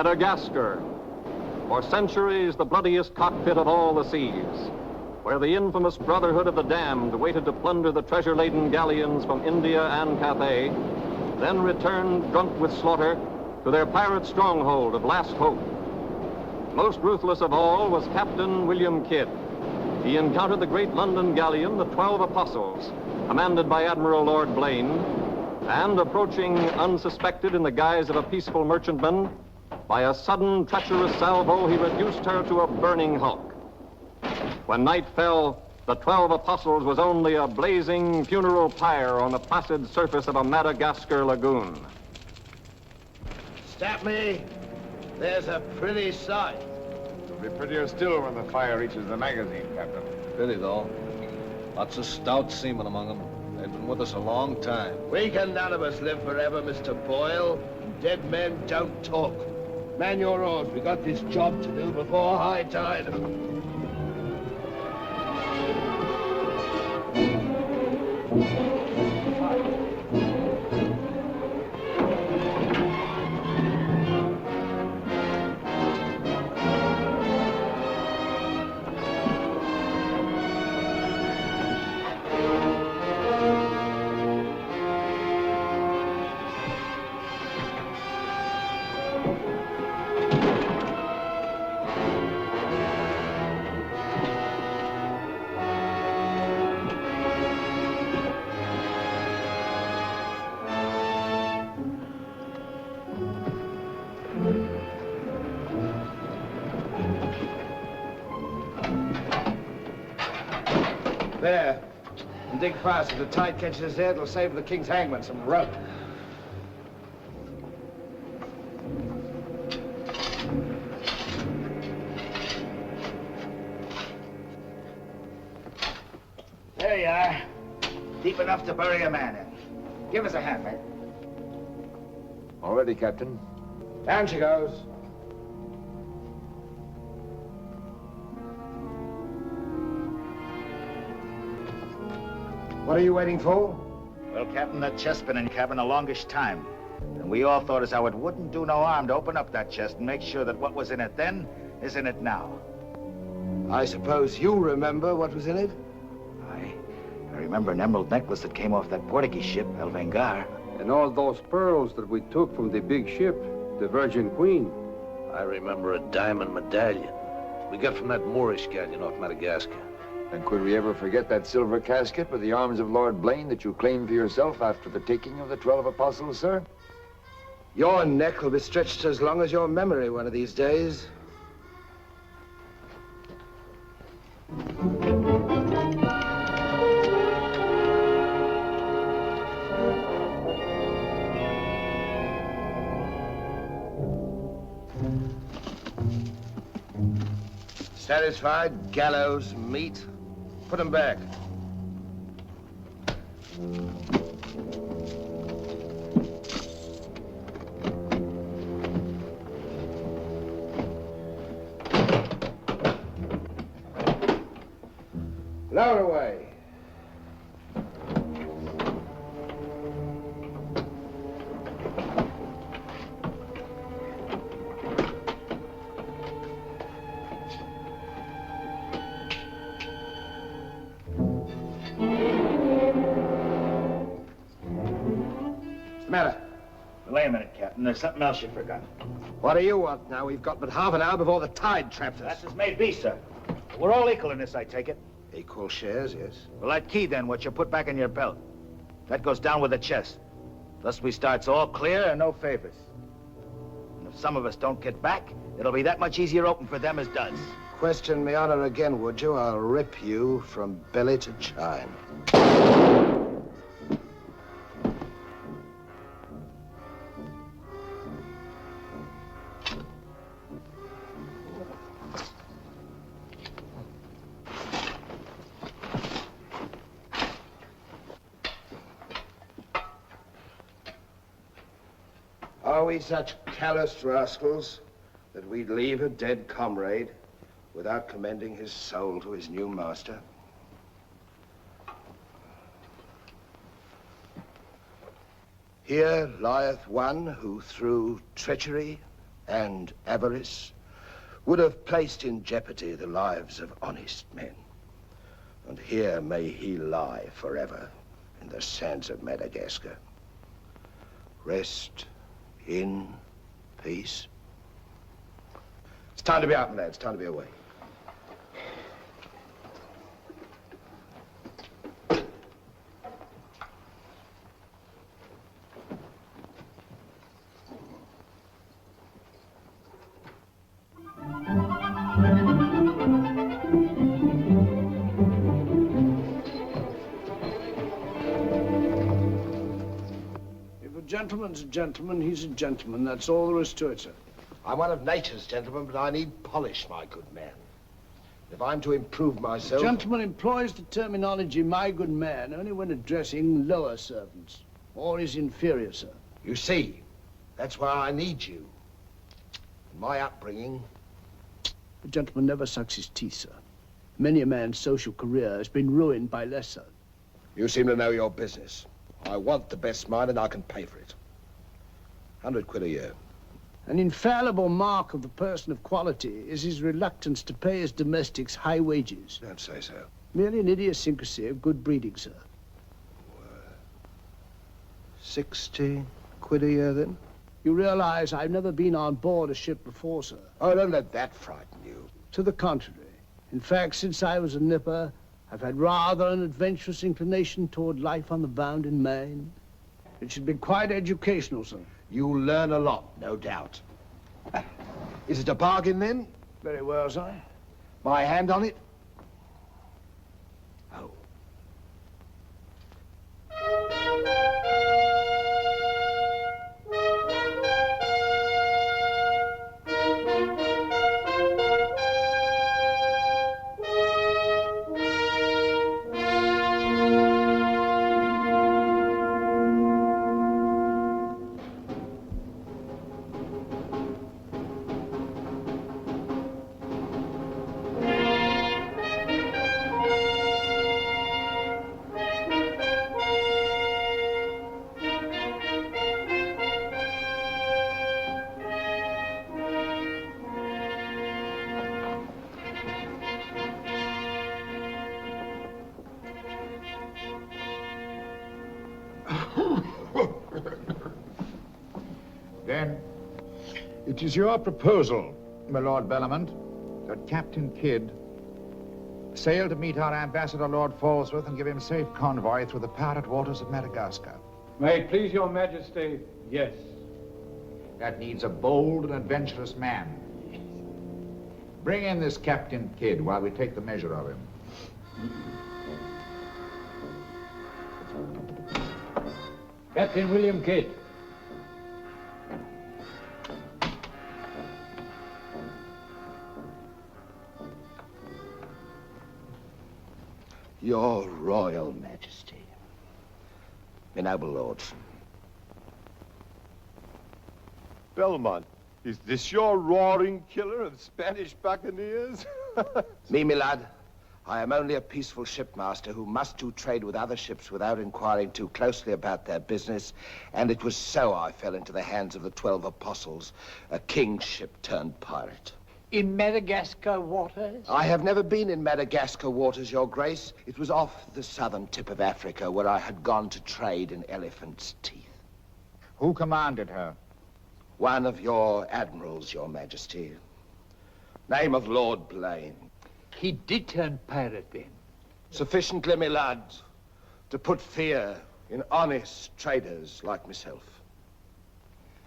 Madagascar, for centuries the bloodiest cockpit of all the seas, where the infamous Brotherhood of the Damned waited to plunder the treasure-laden galleons from India and Cathay, then returned drunk with slaughter to their pirate stronghold of Last Hope. Most ruthless of all was Captain William Kidd. He encountered the great London galleon, the 12 Apostles, commanded by Admiral Lord Blaine, and approaching unsuspected in the guise of a peaceful merchantman, by a sudden treacherous salvo, he reduced her to a burning hulk. When night fell, the 12 Apostles was only a blazing funeral pyre on the placid surface of a Madagascar lagoon. Stop me. There's a pretty sight. It'll be prettier still when the fire reaches the magazine, Captain. Pity, though. Lots of stout seamen among them. They've been with us a long time. We can none of us live forever, Mr. Boyle. Dead men don't talk. Man your oars. We got this job to do before high tide. There. And dig fast. If the tide catches us there, it'll save the king's hangman some rope. There you are. Deep enough to bury a man in. Give us a hand, mate. All ready, Captain. Down she goes. What are you waiting for? Well, Captain, that chest's been in the cabin the longest time. And we all thought as how it wouldn't do no harm to open up that chest and make sure that what was in it then is in it now. I suppose you remember what was in it? I remember an emerald necklace that came off that Portuguese ship, El Vengar. And all those pearls that we took from the big ship, the Virgin Queen. I remember a diamond medallion we got from that Moorish galleon off Madagascar. And could we ever forget that silver casket with the arms of Lord Blaine that you claimed for yourself after the taking of the 12 Apostles, sir? Your neck will be stretched as long as your memory one of these days. Satisfied? Gallows, meat. Put them back. Lower away. Wait a minute, Captain. There's something else you forgot. What do you want now? We've got but half an hour before the tide traps us. That's as may be, sir. We're all equal in this, I take it. Equal shares, yes. Well, that key, then, what you put back in your belt. That goes down with the chest. Thus we starts all clear and no favors. And if some of us don't get back, it'll be that much easier open for them as does. Question me honor again, would you? I'll rip you from belly to chine. Are we such callous rascals that we'd leave a dead comrade without commending his soul to his new master? Here lieth one who through treachery and avarice would have placed in jeopardy the lives of honest men. And here may he lie forever in the sands of Madagascar. Rest in peace. It's time to be out, my lad. It's time to be away. Gentleman's a gentleman, he's a gentleman. That's all there is to it, sir. I'm one of nature's gentlemen, but I need polish, my good man. If I'm to improve myself... A gentleman employs the terminology, my good man, only when addressing lower servants, or his inferior, sir. You see, that's why I need you. In my upbringing... A gentleman never sucks his teeth, sir. Many a man's social career has been ruined by less, sir. You seem to know your business. I want the best mine, and I can pay for it. 100 quid a year. An infallible mark of the person of quality is his reluctance to pay his domestics high wages. Don't say so. Merely an idiosyncrasy of good breeding, sir. 60 quid a year, then? You realize I've never been on board a ship before, sir. Oh, don't let that frighten you. To the contrary. In fact, since I was a nipper, I've had rather an adventurous inclination toward life on the bound in Maine. It should be quite educational, sir. You'll learn a lot, no doubt. Is it a bargain, then? Very well, sir. My hand on it? Oh. Then, it is your proposal, my Lord Bellomont, that Captain Kidd sail to meet our ambassador, Lord Falsworth, and give him safe convoy through the pirate waters of Madagascar. May it please your majesty, yes. That needs a bold and adventurous man. Bring in this Captain Kidd while we take the measure of him. Captain William Kidd. Your Royal Majesty. My noble lords. Belmont, is this your roaring killer of Spanish buccaneers? Me, my lad, I am only a peaceful shipmaster who must do trade with other ships without inquiring too closely about their business, and it was so I fell into the hands of the 12 apostles, a king's ship turned pirate. In Madagascar waters? I have never been in Madagascar waters, Your Grace. It was off the southern tip of Africa where I had gone to trade in elephant's teeth. Who commanded her? One of your admirals, Your Majesty. Name of Lord Blaine. He did turn pirate then? Sufficiently, my lad, to put fear in honest traders like myself.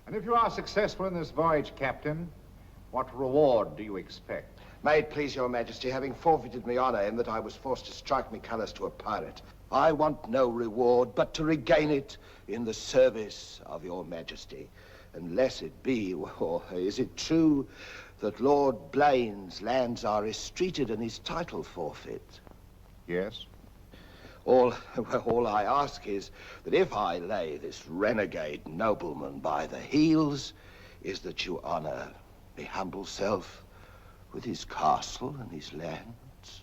And if you are successful in this voyage, Captain, what reward do you expect? May it please Your Majesty, having forfeited my honor in that I was forced to strike me colors to a pirate, I want no reward but to regain it in the service of Your Majesty. Unless it be, or is it true that Lord Blaine's lands are estreated and his title forfeit? Yes. All I ask is that if I lay this renegade nobleman by the heels, is that you honor me humble self with his castle and his lands.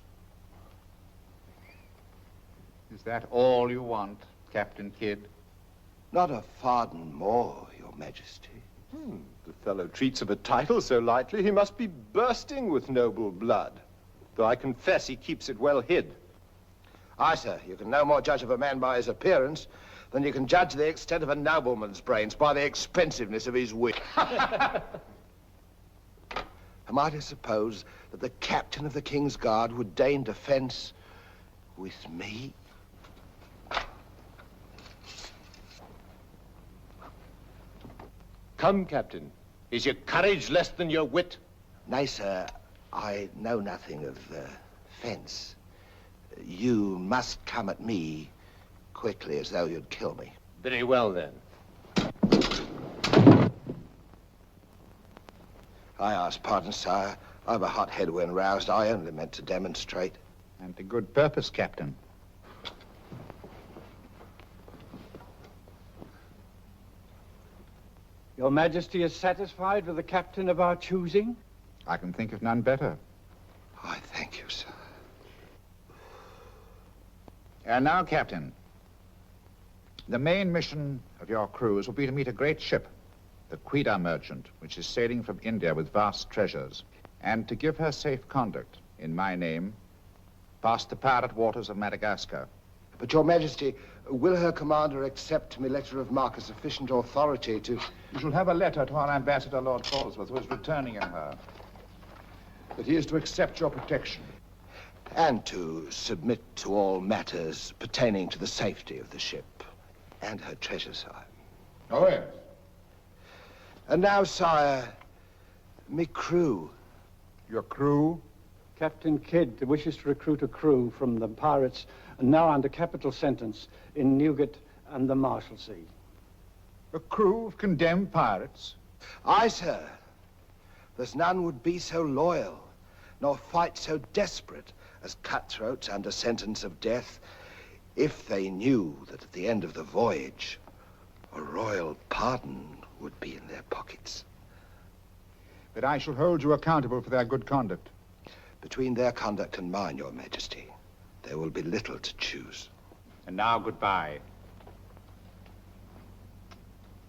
Is that all you want, Captain Kidd? Not a farden more, Your Majesty. The fellow treats of a title so lightly, he must be bursting with noble blood. Though I confess he keeps it well hid. Aye, sir, you can no more judge of a man by his appearance than you can judge the extent of a nobleman's brains by the expensiveness of his wit. Am I to suppose that the captain of the King's Guard would deign defense with me? Come, Captain. Is your courage less than your wit? Nay, sir, I know nothing of fence. You must come at me quickly as though you'd kill me. Very well, then. I ask pardon, sire. I've a hot head when roused. I only meant to demonstrate. And to good purpose, Captain. Your Majesty is satisfied with the captain of our choosing? I can think of none better. I thank you, sir. And now, Captain, the main mission of your cruise will be to meet a great ship, the Quida merchant, which is sailing from India with vast treasures, and to give her safe conduct, in my name, past the pirate waters of Madagascar. But, Your Majesty, will her commander accept my letter of marque as sufficient authority to... You shall have a letter to our ambassador, Lord Falsworth, who is returning in her, that he is to accept your protection. And to submit to all matters pertaining to the safety of the ship and her treasure, sire. Oh, yes. And now, sire, me crew. Your crew? Captain Kidd wishes to recruit a crew from the pirates now under capital sentence in Newgate and the Marshalsea. A crew of condemned pirates? Aye, sir. There's none would be so loyal, nor fight so desperate as cutthroats under sentence of death, if they knew that at the end of the voyage, a royal pardon would be in their pockets. But I shall hold you accountable for their good conduct. Between their conduct and mine, Your Majesty, there will be little to choose. And now, goodbye.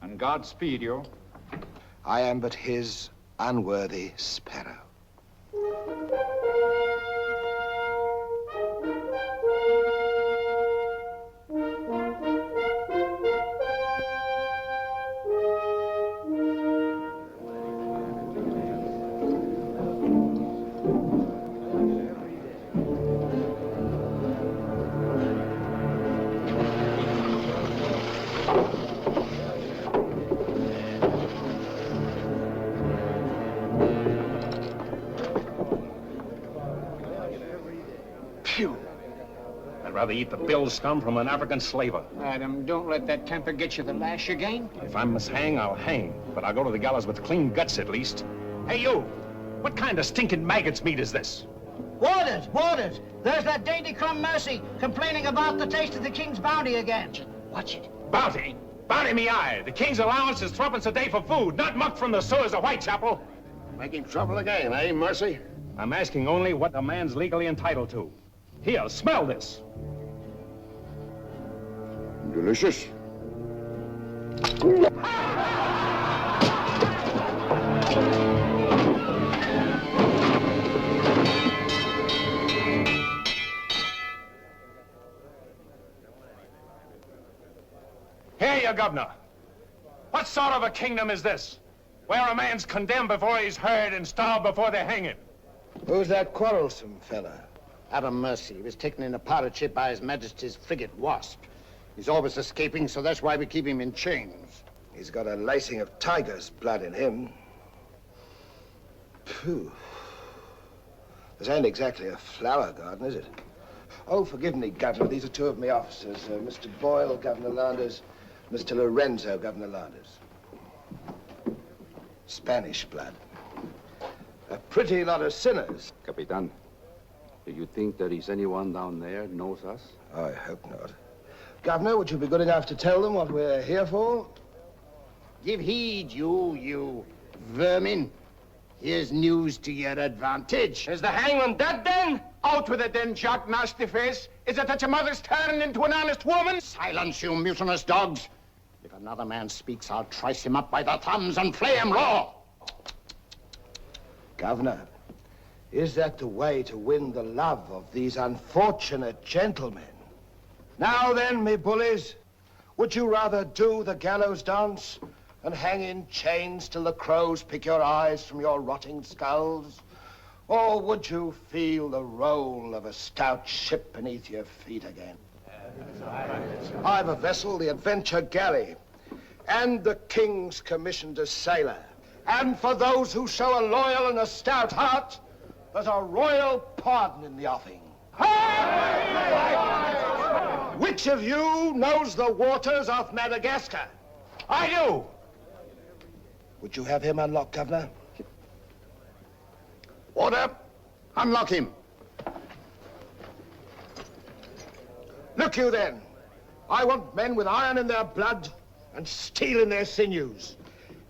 And God speed you. I am but his unworthy sparrow. I'd rather eat the bill scum from an African slaver. Madam, don't let that temper get you the lash again. If I must hang, I'll hang. But I'll go to the gallows with clean guts at least. Hey, you! What kind of stinking maggot's meat is this? Warders, warders! There's that dainty crumb Mercy complaining about the taste of the king's bounty again. Watch it. Bounty? Bounty me eye! The king's allowance is 3 a day for food, not muck from the sewers of Whitechapel. Making trouble again, eh, Mercy? I'm asking only what a man's legally entitled to. Here, smell this. Delicious. Here, you governor. What sort of a kingdom is this? Where a man's condemned before he's heard and starved before they hang him. Who's that quarrelsome fella? Adam Mercy. He was taken in a pirate ship by His Majesty's frigate Wasp. He's always escaping, so that's why we keep him in chains. He's got a lacing of tiger's blood in him. Phew. This ain't exactly a flower garden, is it? Oh, forgive me, Governor. These are two of my officers. Mr. Boyle, Governor Landers. Mr. Lorenzo, Governor Landers. Spanish blood. A pretty lot of sinners. Capitan, do you think there is anyone down there knows us? I hope not. Governor, would you be good enough to tell them what we're here for? Give heed, you vermin. Here's news to your advantage. Is the hangman dead, then? Out with it, then, Jock Nasty Face. Is it that your mother's turned into an honest woman? Silence, you mutinous dogs. If another man speaks, I'll trice him up by the thumbs and flay him raw. Governor, is that the way to win the love of these unfortunate gentlemen? Now then, me bullies, would you rather do the gallows dance and hang in chains till the crows pick your eyes from your rotting skulls? Or would you feel the roll of a stout ship beneath your feet again? I've a vessel, the Adventure Galley, and the King's commissioned a sailor. And for those who show a loyal and a stout heart, there's a royal pardon in the offing. Which of you knows the waters off Madagascar? I do. Would you have him unlocked, Governor? Order, unlock him. Look you then, I want men with iron in their blood and steel in their sinews.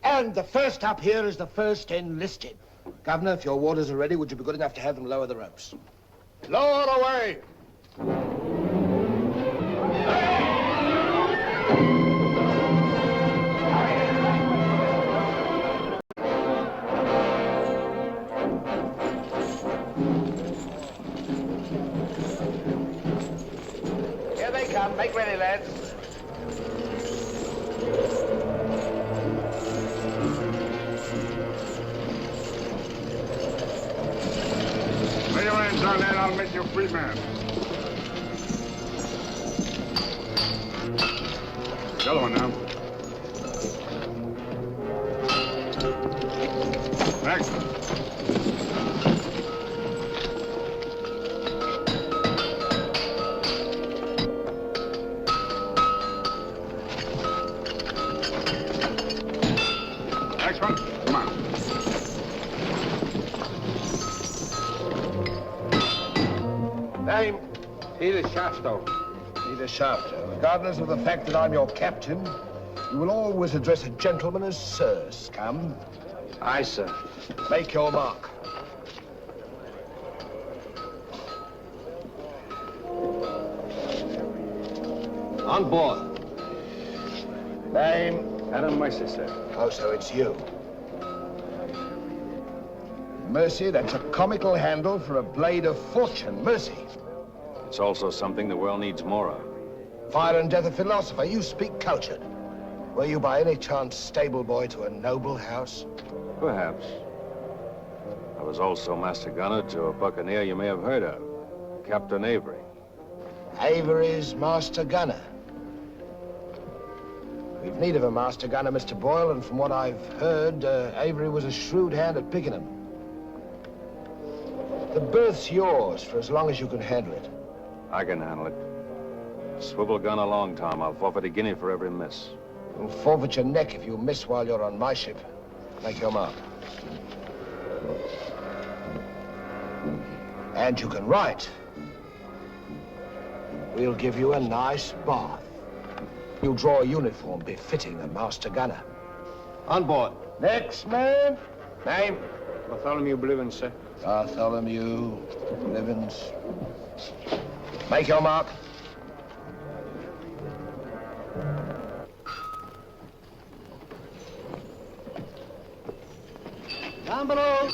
And the first up here is the first enlisted. Governor, if your warders are ready, would you be good enough to have them lower the ropes? Lower away. Here they come. Make ready, lads. Lay your hands on that, I'll make you a free man. The other one now. Next. Next one. Come on. Name? Peter Shafto. Peter Shafto. Regardless of the fact that I'm your captain, you will always address a gentleman as Sir, scum. Aye, sir. Make your mark. On board. Name? Adam Mercer, sir. Oh, so it's you. Mercy, that's a comical handle for a blade of fortune. Mercy. It's also something the world needs more of. Fire and death a philosopher. You speak cultured. Were you by any chance stable boy to a noble house? Perhaps. I was also master gunner to a buccaneer you may have heard of, Captain Avery. Avery's master gunner. We've need of a master gunner, Mr. Boyle, and from what I've heard, Avery was a shrewd hand at picking them. The berth's yours for as long as you can handle it. I can handle it. Swivel gun along, Tom. I'll forfeit a guinea for every miss. You'll forfeit your neck if you miss while you're on my ship. Make your mark. And you can write. We'll give you a nice bath. You'll draw a uniform befitting the master gunner. On board. Next man. Name? Bartholomew Blivens, sir. Bartholomew Blivens. Make your mark. Down below.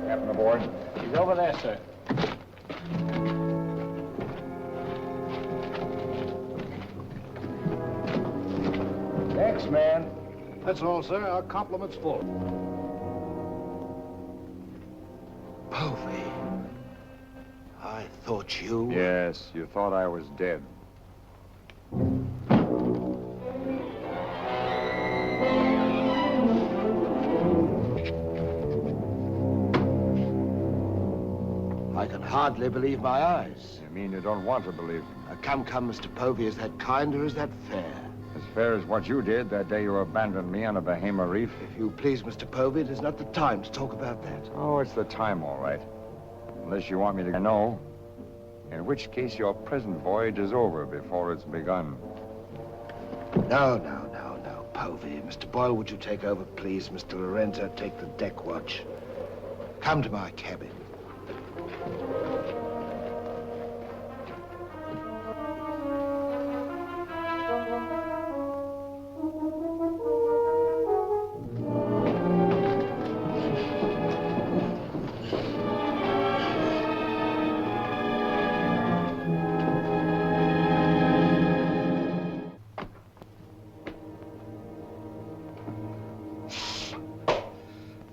Captain aboard. He's over there, sir. Next man. That's all, sir. Our compliments full. Povey. I thought you... Yes, you thought I was dead. I can hardly believe my eyes. You mean you don't want to believe me? Come, Mr. Povey. Is that kind or is that fair? As fair as what you did that day you abandoned me on a Bahama reef? If you please, Mr. Povey, it is not the time to talk about that. Oh, it's the time, all right. Unless you want me to know. In which case your present voyage is over before it's begun. No, Povey. Mr. Boyle, would you take over, please? Mr. Lorenzo, take the deck watch. Come to my cabin.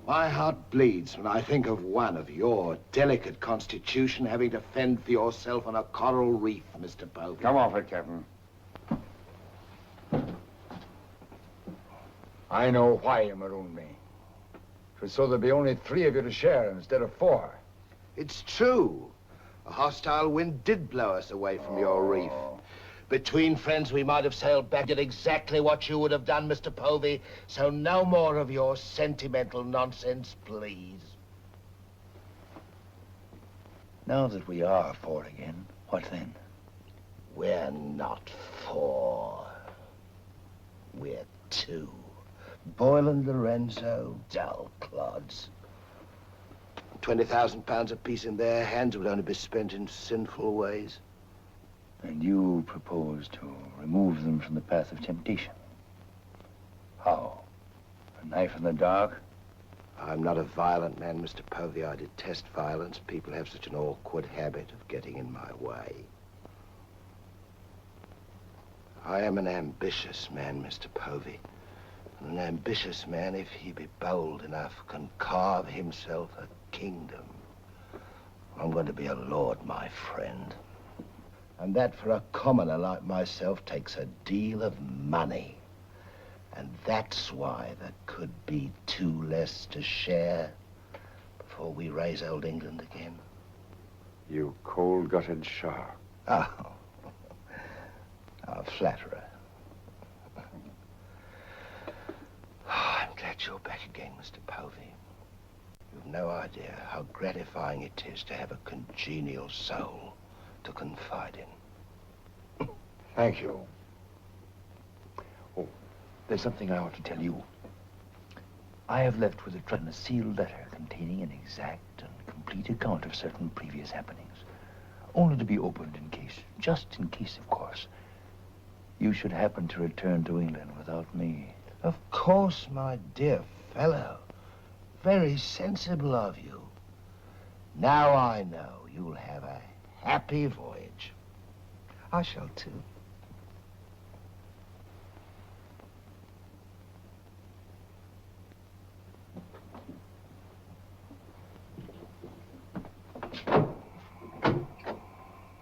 My heart bleeds when I think of one of your delicate constitution having to fend for yourself on a coral reef, Mr. Povey. Come off it, Captain. I know why you marooned me. It was so there'd be only 3 of you to share instead of 4. It's true. A hostile wind did blow us away from your reef. Between friends, we might have sailed back at exactly what you would have done, Mr. Povey. So no more of your sentimental nonsense, please. Now that we are 4 again, what then? We're not 4. We're 2. Boyle and Lorenzo, dull clods. 20,000 pounds apiece in their hands would only be spent in sinful ways. And you propose to remove them from the path of temptation. How? A knife in the dark? I'm not a violent man, Mr. Povey. I detest violence. People have such an awkward habit of getting in my way. I am an ambitious man, Mr. Povey. And an ambitious man, if he be bold enough, can carve himself a kingdom. I'm going to be a lord, my friend. And that for a commoner like myself takes a deal of money. And that's why there could be 2 less to share before we raise old England again. You cold-gutted shark. Oh, a flatterer. Oh, I'm glad you're back again, Mr. Povey. You've no idea how gratifying it is to have a congenial soul to confide in. Thank you. Oh, there's something I ought to tell you. I have left with a trust a sealed letter containing an exact and complete account of certain previous happenings, only to be opened in case, just in case, of course, you should happen to return to England without me. Of course, my dear fellow. Very sensible of you. Now I know you'll have a happy voyage. I shall too.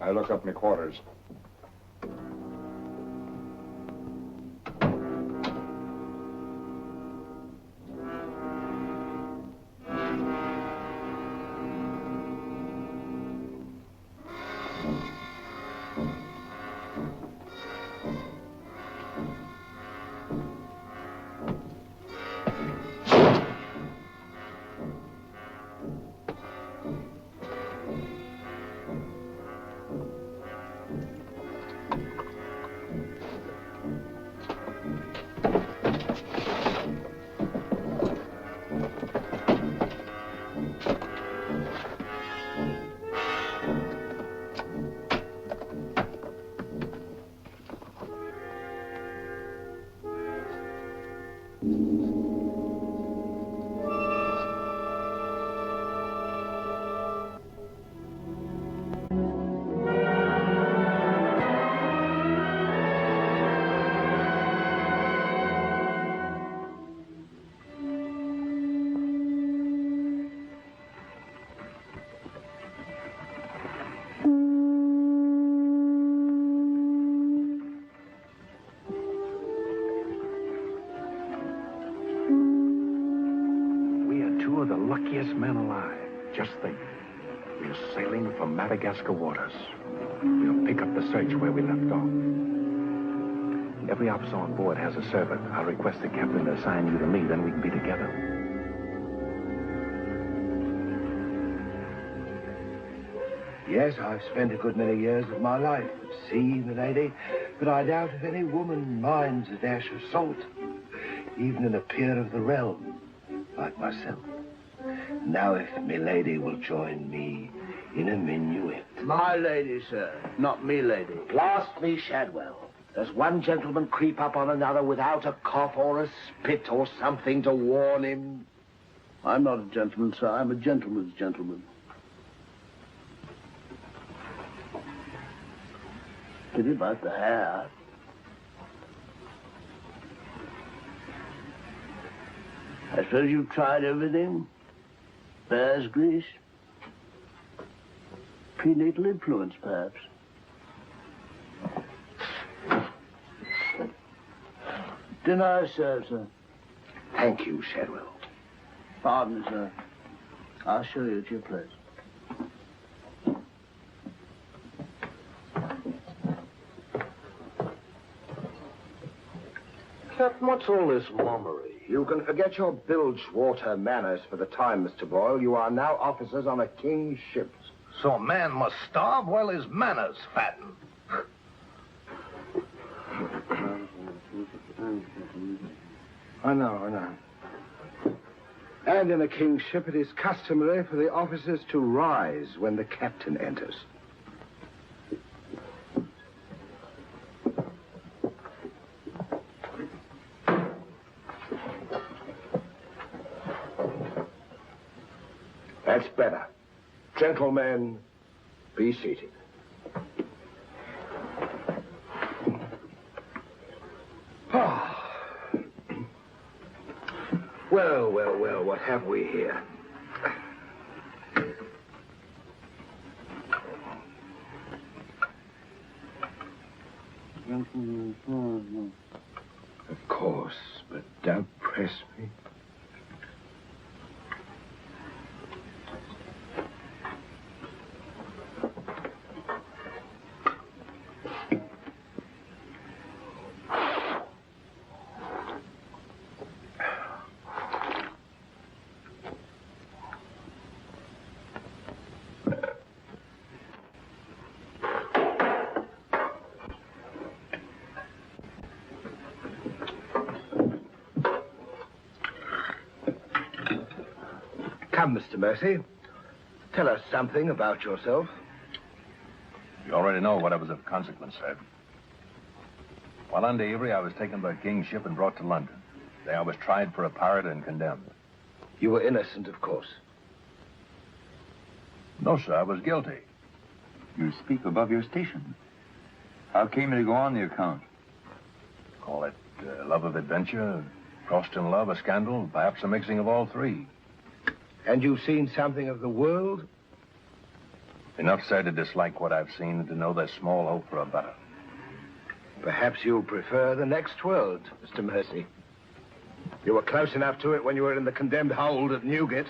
I look up my quarters. Men alive. Just think. We're sailing from Madagascar waters. We'll pick up the search where we left off. Every officer on board has a servant. I'll request the captain to assign you to me, then we can be together. Yes, I've spent a good many years of my life at sea, milady, but I doubt if any woman minds a dash of salt, even in a peer of the realm, like myself. Now, if milady will join me in a minuet. My lady, sir, not me lady. Blast me, Shadwell. Does one gentleman creep up on another without a cough or a spit or something to warn him? I'm not a gentleman, sir. I'm a gentleman's gentleman. Pity about the hair. I suppose you've tried everything? Bear's grease? Prenatal influence, perhaps? Dinner served, sir. Thank you, Shadwell. Pardon, sir. I'll show you at your place. Captain, what's all this mummery? You can forget your bilge water manners for the time, Mr. Boyle. You are now officers on a king's ship. So a man must starve while his manners fatten. I know. And in a king's ship, it is customary for the officers to rise when the captain enters. That's better. Gentlemen, be seated. Well, what have we here? Of course, but don't press me. Come, Mr. Mercy. Tell us something about yourself. You already know what was of consequence, sir. While under Avery, I was taken by a king's ship and brought to London. There I was tried for a pirate and condemned. You were innocent, of course. No, sir, I was guilty. You speak above your station. How came you to go on the account? Call it love of adventure, crossed in love, a scandal, perhaps a mixing of all three. And you've seen something of the world? Enough, sir, to dislike what I've seen and to know there's small hope for a better. Perhaps you'll prefer the next world, Mr. Mercy. You were close enough to it when you were in the condemned hold at Newgate.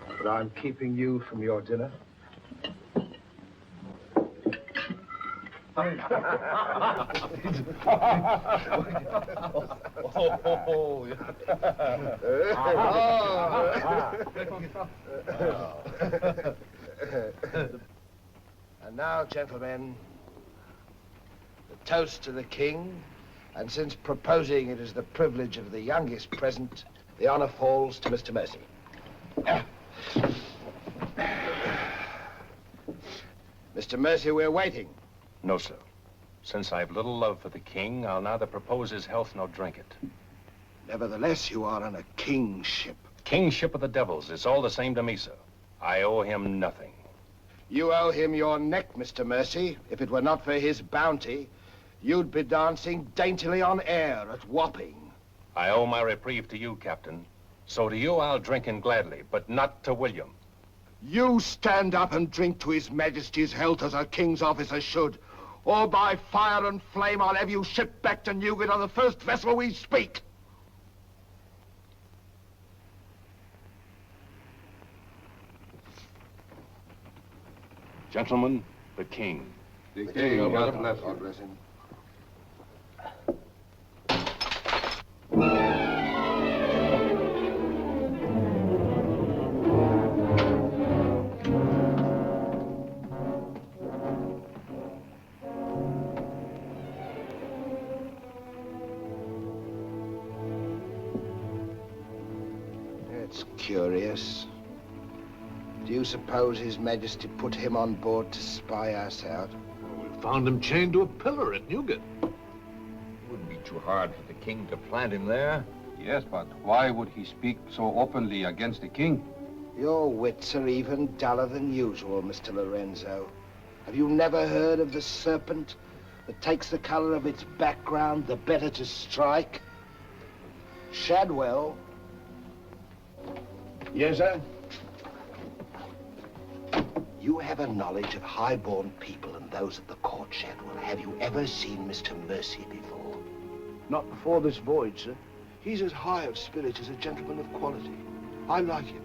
But I'm keeping you from your dinner. And now, gentlemen, the toast to the king, and since proposing it is the privilege of the youngest present, the honor falls to Mr. Mercy. Mr. Mercy, we're waiting. No, sir. Since I've little love for the king, I'll neither propose his health nor drink it. Nevertheless, you are on a king's ship. Kingship of the devils. It's all the same to me, sir. I owe him nothing. You owe him your neck, Mr. Mercy. If it were not for his bounty, you'd be dancing daintily on air at Wapping. I owe my reprieve to you, Captain. So to you I'll drink in gladly, but not to William. You stand up and drink to His Majesty's health as a king's officer should. Or by fire and flame, I'll have you shipped back to Newgate on the first vessel we speak. Gentlemen, the king. The king, God bless him. Curious. Do you suppose His Majesty put him on board to spy us out? Well, we found him chained to a pillar at Newgate. It wouldn't be too hard for the king to plant him there. Yes, but why would he speak so openly against the king? Your wits are even duller than usual, Mr. Lorenzo. Have you never heard of the serpent that takes the color of its background the better to strike? Shadwell. Yes, sir? You have a knowledge of high-born people and those at the court, Shadwell. Have you ever seen Mr. Mercy before? Not before this voyage, sir. He's as high of spirit as a gentleman of quality. I like him.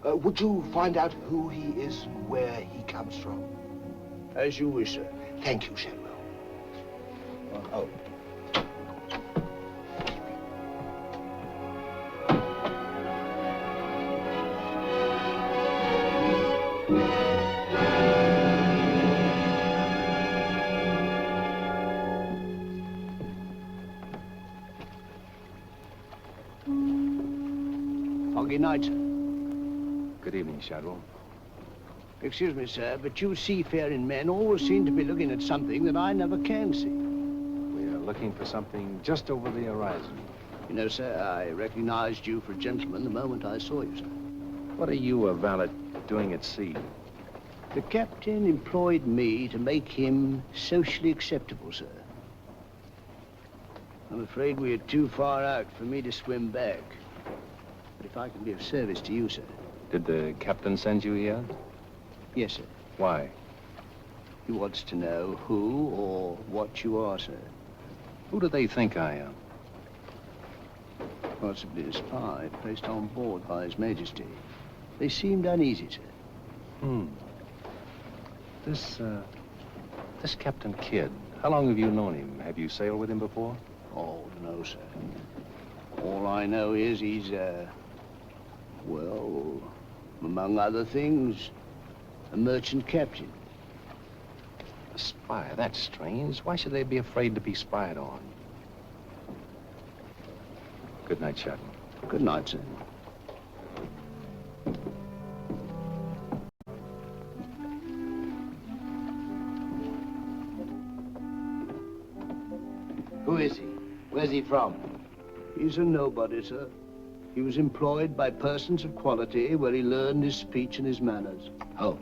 Would you find out who he is and where he comes from? As you wish, sir. Thank you, Shadwell. Oh. Foggy night, sir. Good evening, Shadwell. Excuse me, sir, but you seafaring men always seem to be looking at something that I never can see. We are looking for something just over the horizon. You know, sir, I recognized you for a gentleman the moment I saw you, sir. What are you, a valet, doing at sea? The captain employed me to make him socially acceptable, sir. I'm afraid we are too far out for me to swim back. But if I can be of service to you, sir. Did the captain send you here? Yes, sir. Why? He wants to know who or what you are, sir. Who do they think I am? Possibly a spy placed on board by His Majesty. They seemed uneasy, sir. This Captain Kidd, how long have you known him? Have you sailed with him before? Oh, no, sir. All I know is he's, well, among other things, a merchant captain. A spy? That's strange. Why should they be afraid to be spied on? Good night, Shadwell. Good night, sir. Who is he? Where's he from? He's a nobody, sir. He was employed by persons of quality where he learned his speech and his manners. Oh.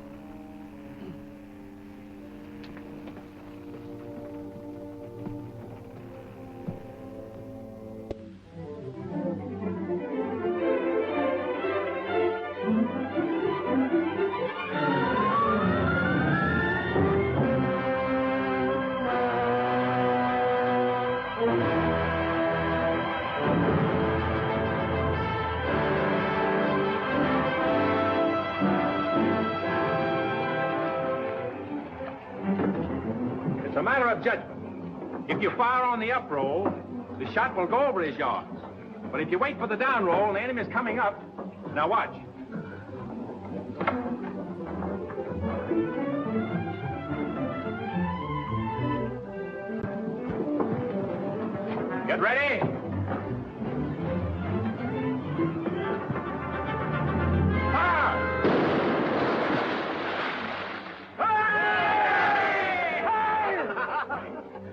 It's a matter of judgment. If you fire on the up roll, the shot will go over his yards. But if you wait for the down roll and the enemy's coming up, now watch. Get ready.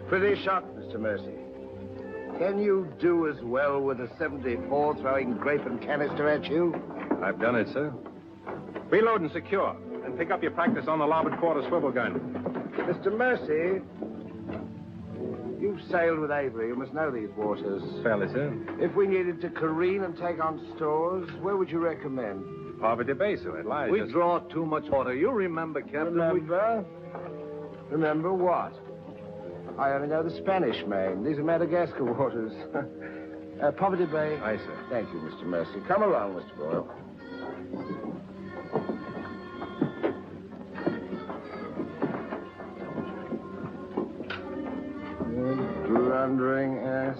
Pretty shot, Mr. Mercy. Can you do as well with a 74 throwing grape and canister at you? I've done it, sir. Reload and secure, and pick up your practice on the larboard quarter swivel gun. Mr. Mercy, you've sailed with Avery. You must know these waters. Fairly, sir. If we needed to careen and take on stores, where would you recommend? Poverty Bay, sir. It lies. We draw too much water. You remember, Captain. Remember? Remember what? I only know the Spanish Main. These are Madagascar waters. Poverty Bay. Aye, sir. Thank you, Mr. Mercy. Come along, Mr. Boyle. Blundering ass.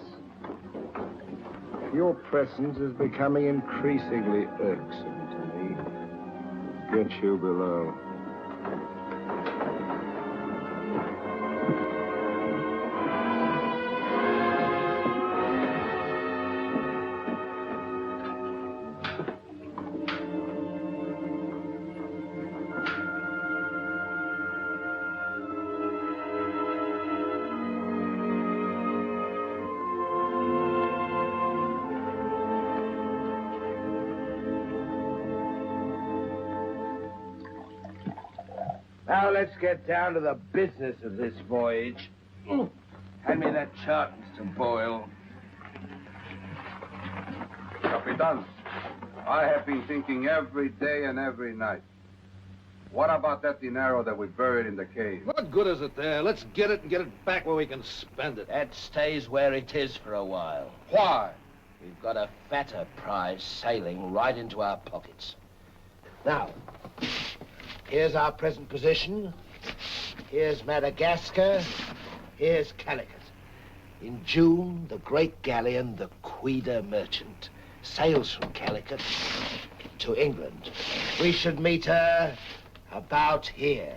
Your presence is becoming increasingly irksome to me. Get you below. Now let's get down to the business of this voyage. Hand me that chart, Mr. Boyle. Capitan, I have been thinking every day and every night. What about that dinero that we buried in the cave? What good is it there? Let's get it and get it back where we can spend it. That stays where it is for a while. Why? We've got a fatter prize sailing right into our pockets. Now, here's our present position. Here's Madagascar. Here's Calicut. In June, the great galleon, the Queen Merchant, sails from Calicut to England. We should meet her about here.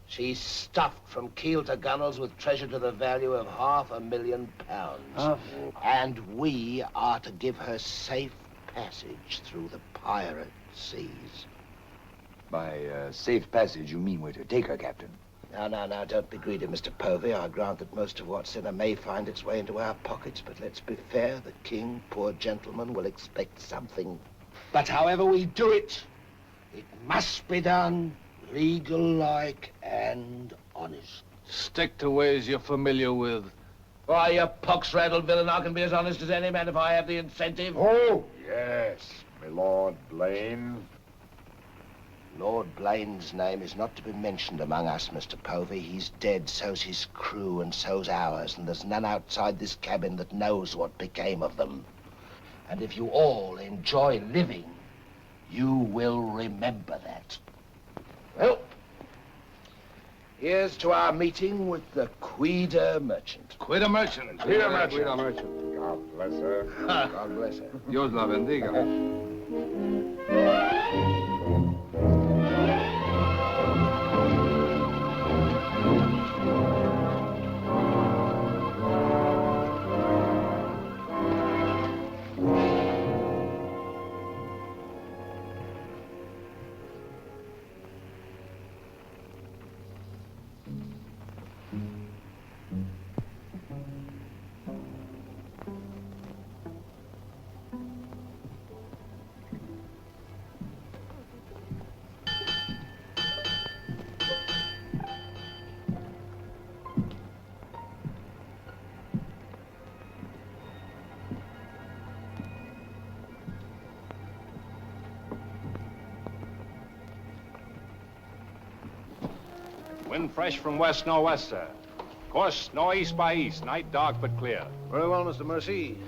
She's stuffed from keel to gunwales with treasure to the value of £500,000. And we are to give her safe passage through the pirate seas. By safe passage, you mean we're to take her, Captain? Now, don't be greedy, Mr. Povey. I grant that most of what's in her may find its way into our pockets, but let's be fair. The king, poor gentleman, will expect something. But however we do it, it must be done legal-like and honest. Stick to ways you're familiar with. Why, you pox-rattled villain, I can be as honest as any man if I have the incentive. Oh, yes, my Lord Blaine. Lord Blaine's name is not to be mentioned among us, Mr. Povey. He's dead, so's his crew, and so's ours, and there's none outside this cabin that knows what became of them. And if you all enjoy living, you will remember that. Well, here's to our meeting with the Queen Merchant. Queen Merchant. Queen Merchant. Merchant. God bless her. God bless her. Dios la bendiga. Wind fresh from west-northwest, sir. Course northeast by east. Night dark but clear. Very well, Mr. Mercy.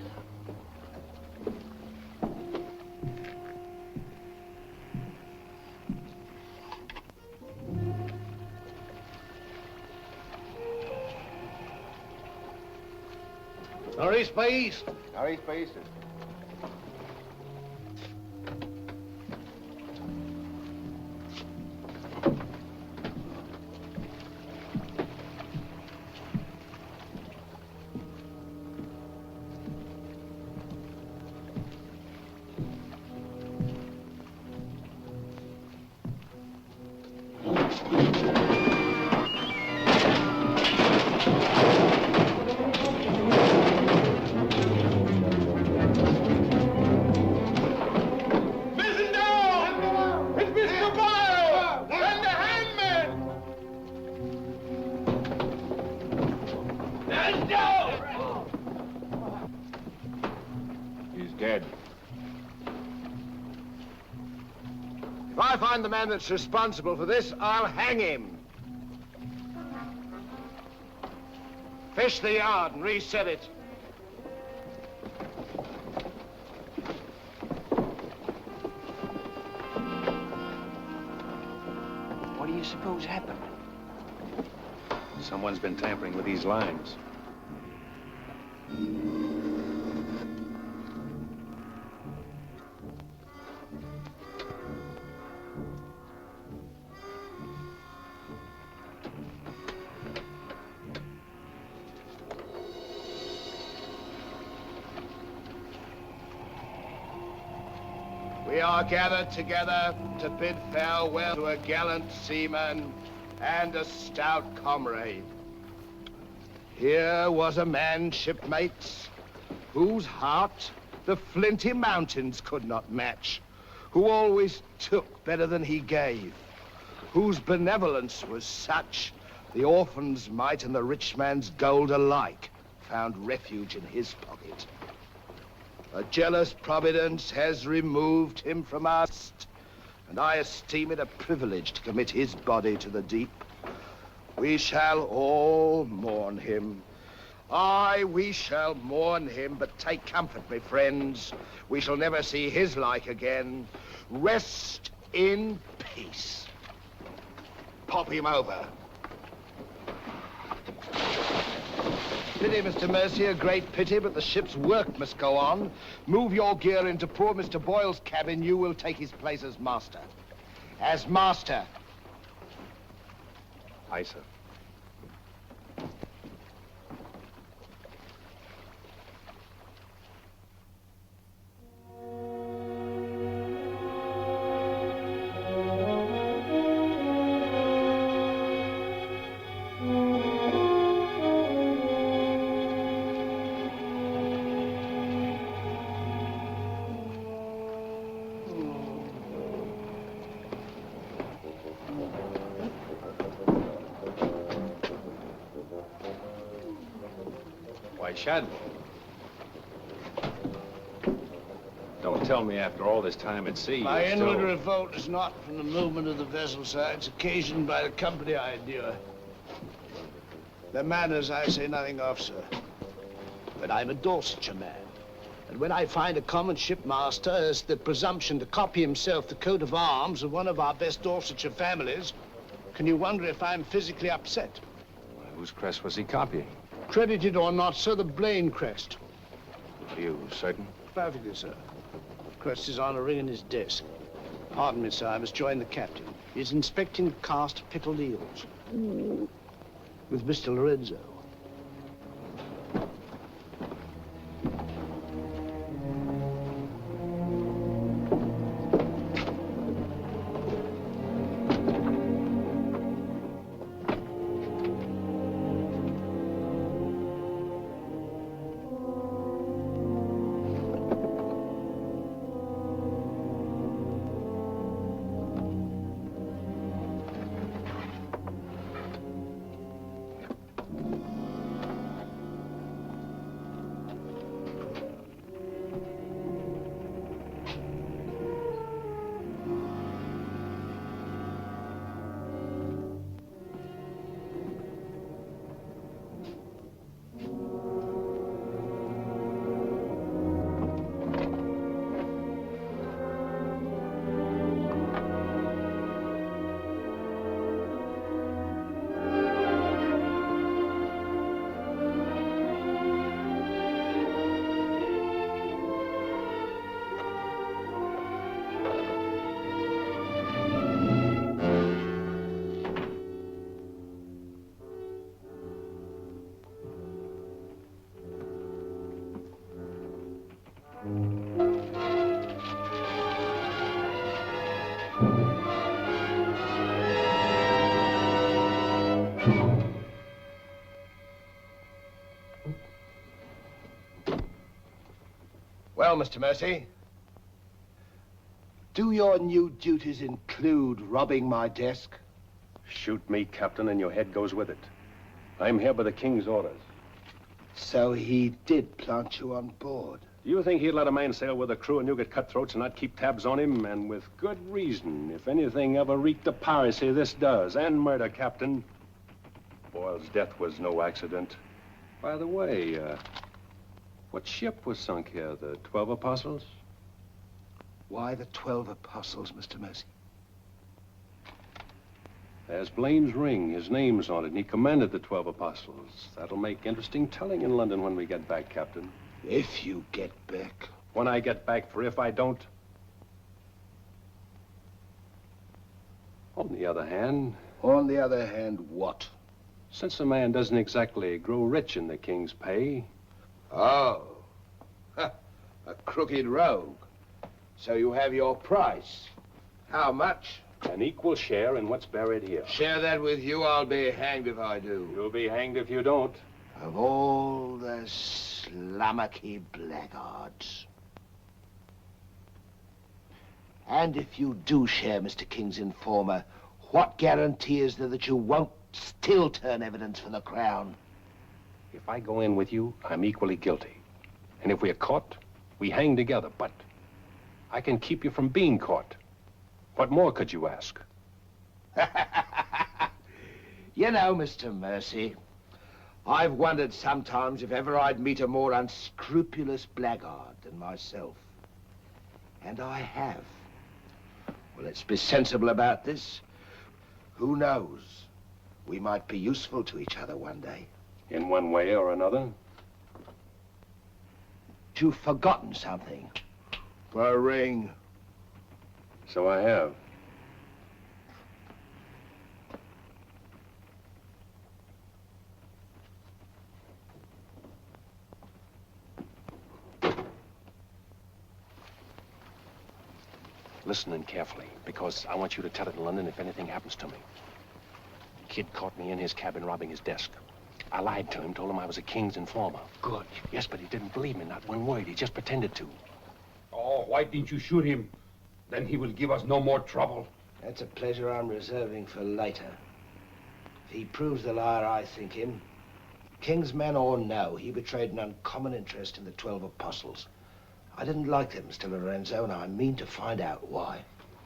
Northeast by east. Northeast by east. If I find the man that's responsible for this, I'll hang him. Fish the yard and reset it. What do you suppose happened? Someone's been tampering with these lines. We are gathered together to bid farewell to a gallant seaman and a stout comrade. Here was a man, shipmates, whose heart the flinty mountains could not match, who always took better than he gave, whose benevolence was such, the orphan's mite and the rich man's gold alike found refuge in his pocket. A jealous providence has removed him from us, and I esteem it a privilege to commit his body to the deep. We shall all mourn him. Aye, we shall mourn him, but take comfort, my friends. We shall never see his like again. Rest in peace. Pop him over. Pity, Mr. Mercy, a great pity, but the ship's work must go on. Move your gear into poor Mr. Boyle's cabin. You will take his place as master. As master. Aye, sir. Shad. Don't tell me after all this time at sea. My inward revolt is not from the movement of the vessel, sir. It's occasioned by the company I endure. Their manners I say nothing of, sir. But I'm a Dorsetshire man. And when I find a common shipmaster has the presumption to copy himself the coat of arms of one of our best Dorsetshire families, can you wonder if I'm physically upset? Well, whose crest was he copying? Credited or not, sir, the Blaine crest. Are you certain? Perfectly, sir. The crest is on a ring in his desk. Pardon me, sir, I must join the captain. He's inspecting cast pickled eels. With Mr. Lorenzo. Well, Mr. Mercy, do your new duties include robbing my desk? Shoot me, Captain, and your head goes with it. I'm here by the King's orders. So he did plant you on board? Do you think he'd let a man sail with a crew and you get cutthroats and not keep tabs on him? And with good reason. If anything ever reeked of piracy, this does. And murder, Captain. Boyle's death was no accident. By the way, what ship was sunk here? The 12 Apostles? Why the 12 Apostles, Mr. Mercy? There's Blaine's ring. His name's on it, and he commanded the 12 Apostles. That'll make interesting telling in London when we get back, Captain. If you get back. When I get back, for if I don't. On the other hand... On the other hand, what? Since a man doesn't exactly grow rich in the King's pay... Oh. Ha, a crooked rogue. So you have your price. How much? An equal share in what's buried here. Share that with you, I'll be hanged if I do. You'll be hanged if you don't. Of all the slummocky blackguards. And if you do share Mr. King's informer, What guarantee is there that you won't still turn evidence for the Crown? If I go in with you, I'm equally guilty. And if we're caught, we hang together. But I can keep you from being caught. What more could you ask? You know, Mr. Mercy, I've wondered sometimes if ever I'd meet a more unscrupulous blackguard than myself. And I have. Well, let's be sensible about this. Who knows? We might be useful to each other one day. In one way or another? You've forgotten something. A ring. So I have. Listen in carefully, because I want you to tell it in London if anything happens to me. Kid caught me in his cabin robbing his desk. I lied to him, told him I was a king's informer. Good. Yes, but he didn't believe me, not one word. He just pretended to. Oh, why didn't you shoot him? Then he will give us no more trouble. That's a pleasure I'm reserving for later. If he proves the liar I think him, king's man or no, he betrayed an uncommon interest in the 12 apostles. I didn't like them, Mr. Lorenzo, and I mean to find out why.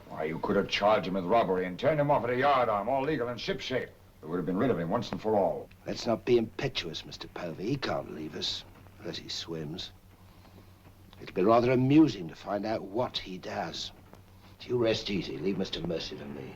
Why, you could have charged him with robbery and turned him off at a yardarm, all legal and shipshape. We would have been rid of him once and for all. Let's not be impetuous, Mr. Povey. He can't leave us, unless he swims. It'll be rather amusing to find out what he does. You rest easy. Leave Mr. Mercy to me.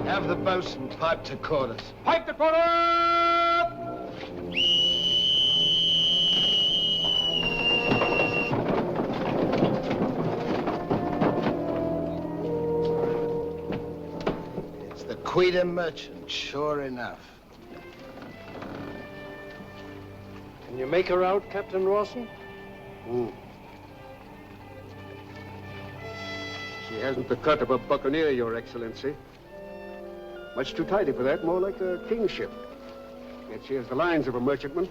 Have the boatswain pipe to quarters. Pipe to quarters! It's the Queen Merchant, sure enough. Can you make her out, Captain Rawson? She hasn't the cut of a buccaneer, Your Excellency. Much too tidy for that, more like a king's ship. Yet she has the lines of a merchantman.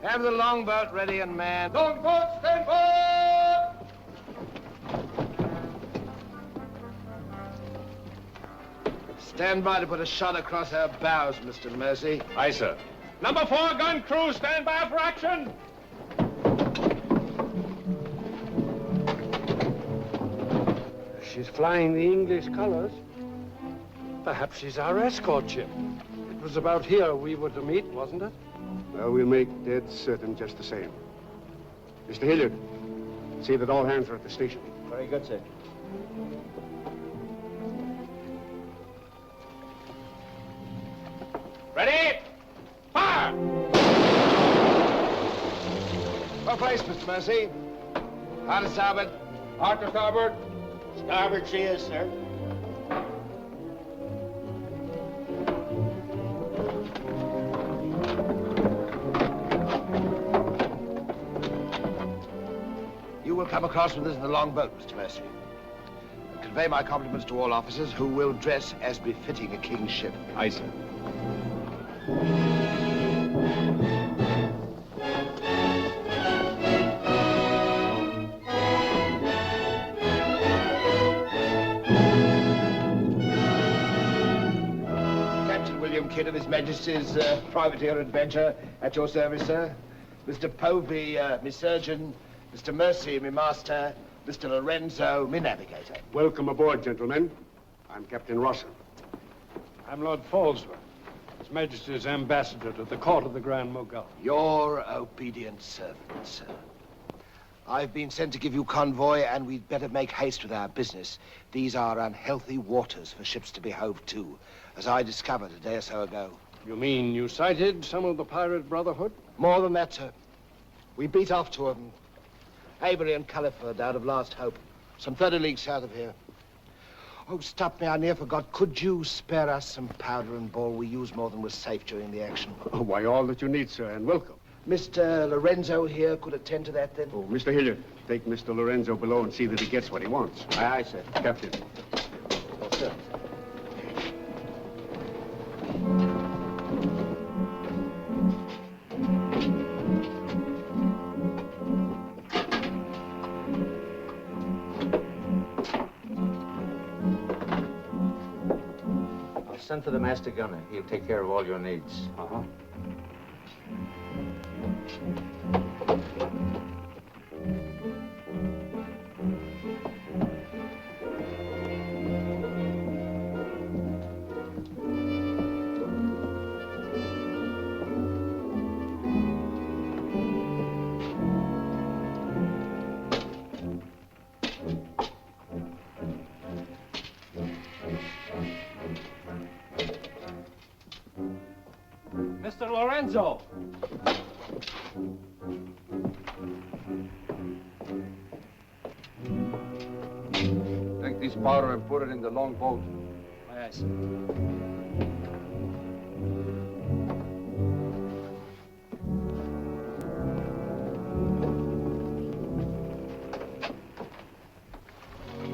Have the longboat ready and manned. Longboat, stand by! Stand by to put a shot across her bows, Mr. Mercy. Aye, sir. Number 4 gun crew, stand by for action! She's flying the English colors. Perhaps she's our escort ship. It was about here we were to meet, wasn't it? Well, we'll make dead certain just the same. Mr. Hilliard, see that all hands are at the station. Very good, sir. Ready? Fire! Well placed, Mr. Mercy. Hard to starboard. Hard to starboard. Starboard she is, sir. You will come across with us in the longboat, Mr. Mercy. And convey my compliments to all officers who will dress as befitting a king's ship. Aye, sir. Kidd of His Majesty's privateer Adventure, at your service, sir. Mr. Povey, me surgeon. Mr. Mercy, me master. Mr. Lorenzo, me navigator. Welcome aboard, gentlemen. I'm Captain Rawson. I'm Lord Falsworth. It's His Majesty's ambassador to the court of the Grand Mogul. Your obedient servant, sir. I've been sent to give you convoy, and we'd better make haste with our business. These are unhealthy waters for ships to be hove to, as I discovered a day or so ago. You mean you sighted some of the pirate brotherhood? More than that, sir. We beat off two of them. Avery and Culliford out of Last Hope, some 30 leagues south of here. Oh, stop me, I near forgot. Could you spare us some powder and ball? We used more than was safe during the action. Oh, why, all that you need, sir, and welcome. Mr. Lorenzo here could attend to that, then? Oh, Mr. Hilliard, take Mr. Lorenzo below and see that he gets what he wants. Aye, aye, sir. Captain. Oh, sir. I'll send for the master gunner. He'll take care of all your needs. Uh-huh. Mr. Lorenzo! Take this powder and put it in the long boat. Yes.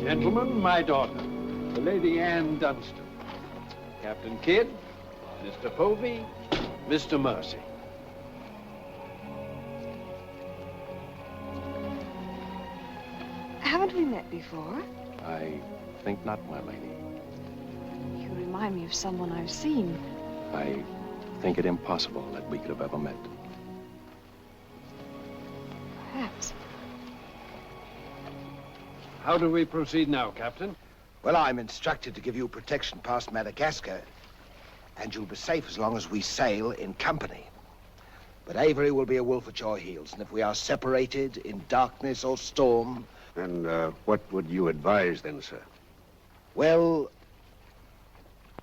Gentlemen, my daughter, the Lady Anne Dunstan. Captain Kidd, Mr. Povey, Mr. Mercy. Haven't we met before? I think not, my lady. You remind me of someone I've seen. I think it impossible that we could have ever met. Perhaps. How do we proceed now, Captain? Well, I'm instructed to give you protection past Madagascar, and you'll be safe as long as we sail in company. But Avery will be a wolf at your heels, and if we are separated in darkness or storm... And what would you advise then, sir? Well,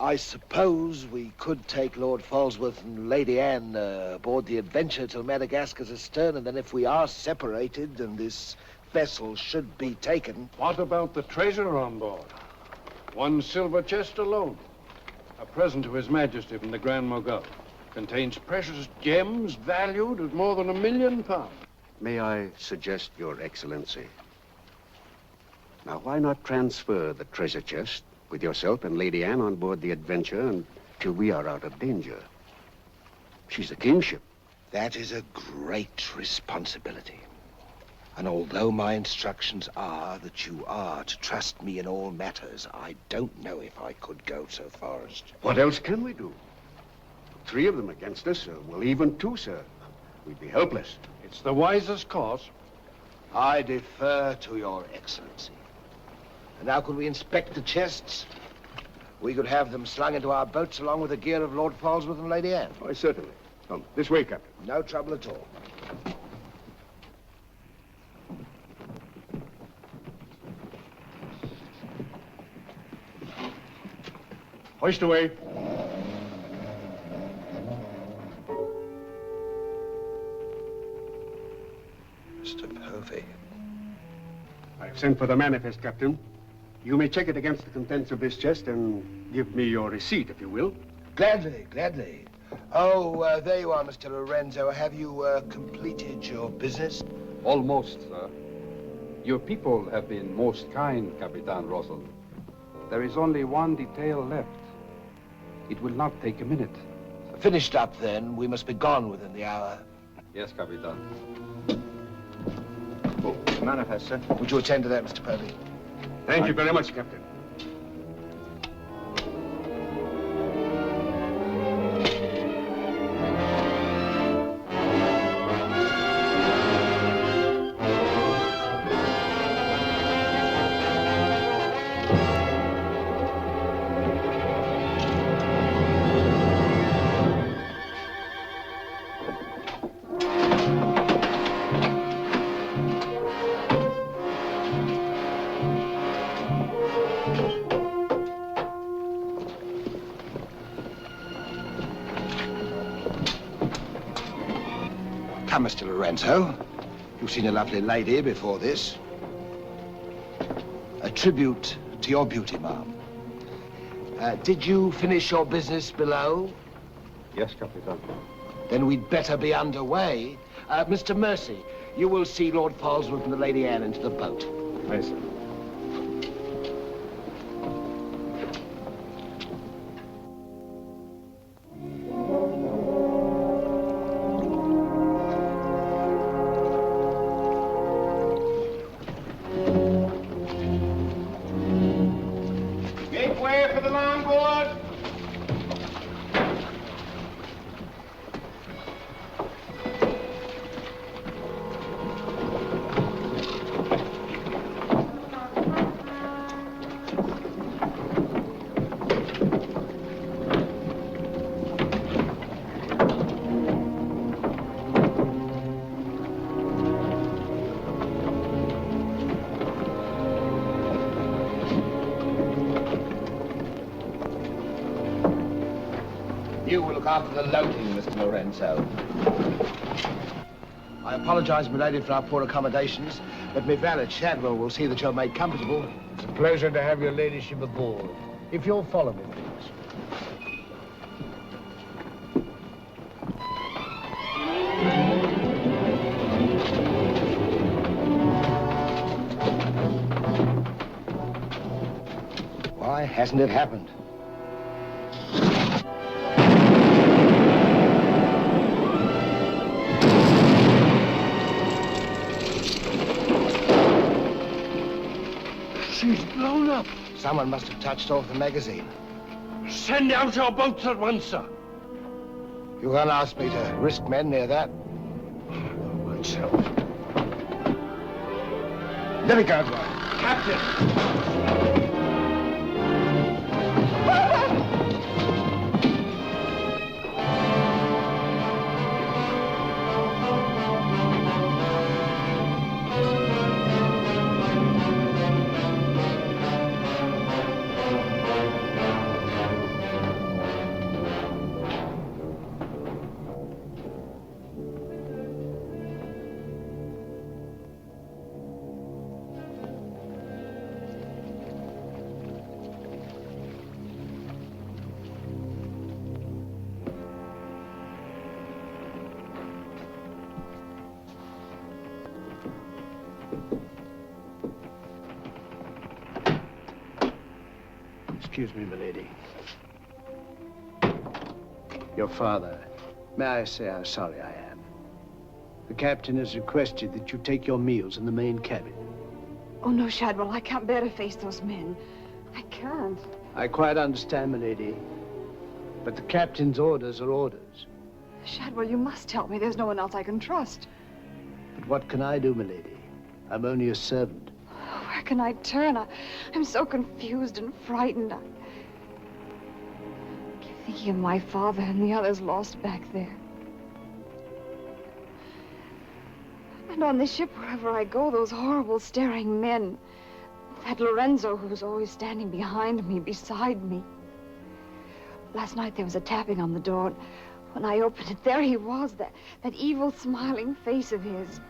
I suppose we could take Lord Falsworth and Lady Anne aboard the Adventure till Madagascar's astern, and then if we are separated and this vessel should be taken... What about the treasure on board? One silver chest alone. A present to His Majesty from the Grand Mogul. Contains precious gems valued at more than £1 million. May I suggest, Your Excellency? Now, why not transfer the treasure chest with yourself and Lady Anne on board the Adventure until we are out of danger? She's a kingship. That is a great responsibility. And although my instructions are that you are to trust me in all matters, I don't know if I could go so far as to... What else can we do? 3 of them against us, well, even 2, sir. We'd be helpless. It's the wisest course. I defer to Your Excellency. And now could we inspect the chests? We could have them slung into our boats along with the gear of Lord Falsworth and Lady Anne. Oh, certainly. Come, this way, Captain. No trouble at all. Hoist away. Mr. Povey. I've sent for the manifest, Captain. You may check it against the contents of this chest and give me your receipt, if you will. Gladly, gladly. Oh, there you are, Mr. Lorenzo. Have you completed your business? Almost, sir. Your people have been most kind, Capitan Russell. There is only one detail left. It will not take a minute. Finished up, then. We must be gone within the hour. Yes, Capitan. Oh, manifest, sir. Would you attend to that, Mr. Povey? Thank you very much, Captain. Come, Mr. Lorenzo. You've seen a lovely lady before this. A tribute to your beauty, ma'am. Did you finish your business below? Yes, Capitan. Then we'd better be underway. Mr. Mercy, you will see Lord Falsworth and the Lady Anne into the boat. Aye, sir. Make way for the longboard. You will look after the loading, Mr. Lorenzo. I apologize, milady, for our poor accommodations, but my valet Shadwell will see that you're made comfortable. It's a pleasure to have your ladyship aboard. If you'll follow me, please. Why hasn't it happened? She's blown up. Someone must have touched off the magazine. Send out your boats at once, sir. You can't ask me to risk men near that. Myself. Let me go, boy. Captain! Excuse me, milady. Your father. May I say how sorry I am? The captain has requested that you take your meals in the main cabin. Oh, no, Shadwell, I can't bear to face those men. I can't. I quite understand, milady. But the captain's orders are orders. Shadwell, you must help me. There's no one else I can trust. But what can I do, milady? I'm only a servant. Where can I turn? I'm so confused and frightened. I keep thinking of my father and the others lost back there. And on the ship, wherever I go, those horrible staring men. That Lorenzo who's always standing behind me, beside me. Last night there was a tapping on the door. And when I opened it, there he was, that evil smiling face of his.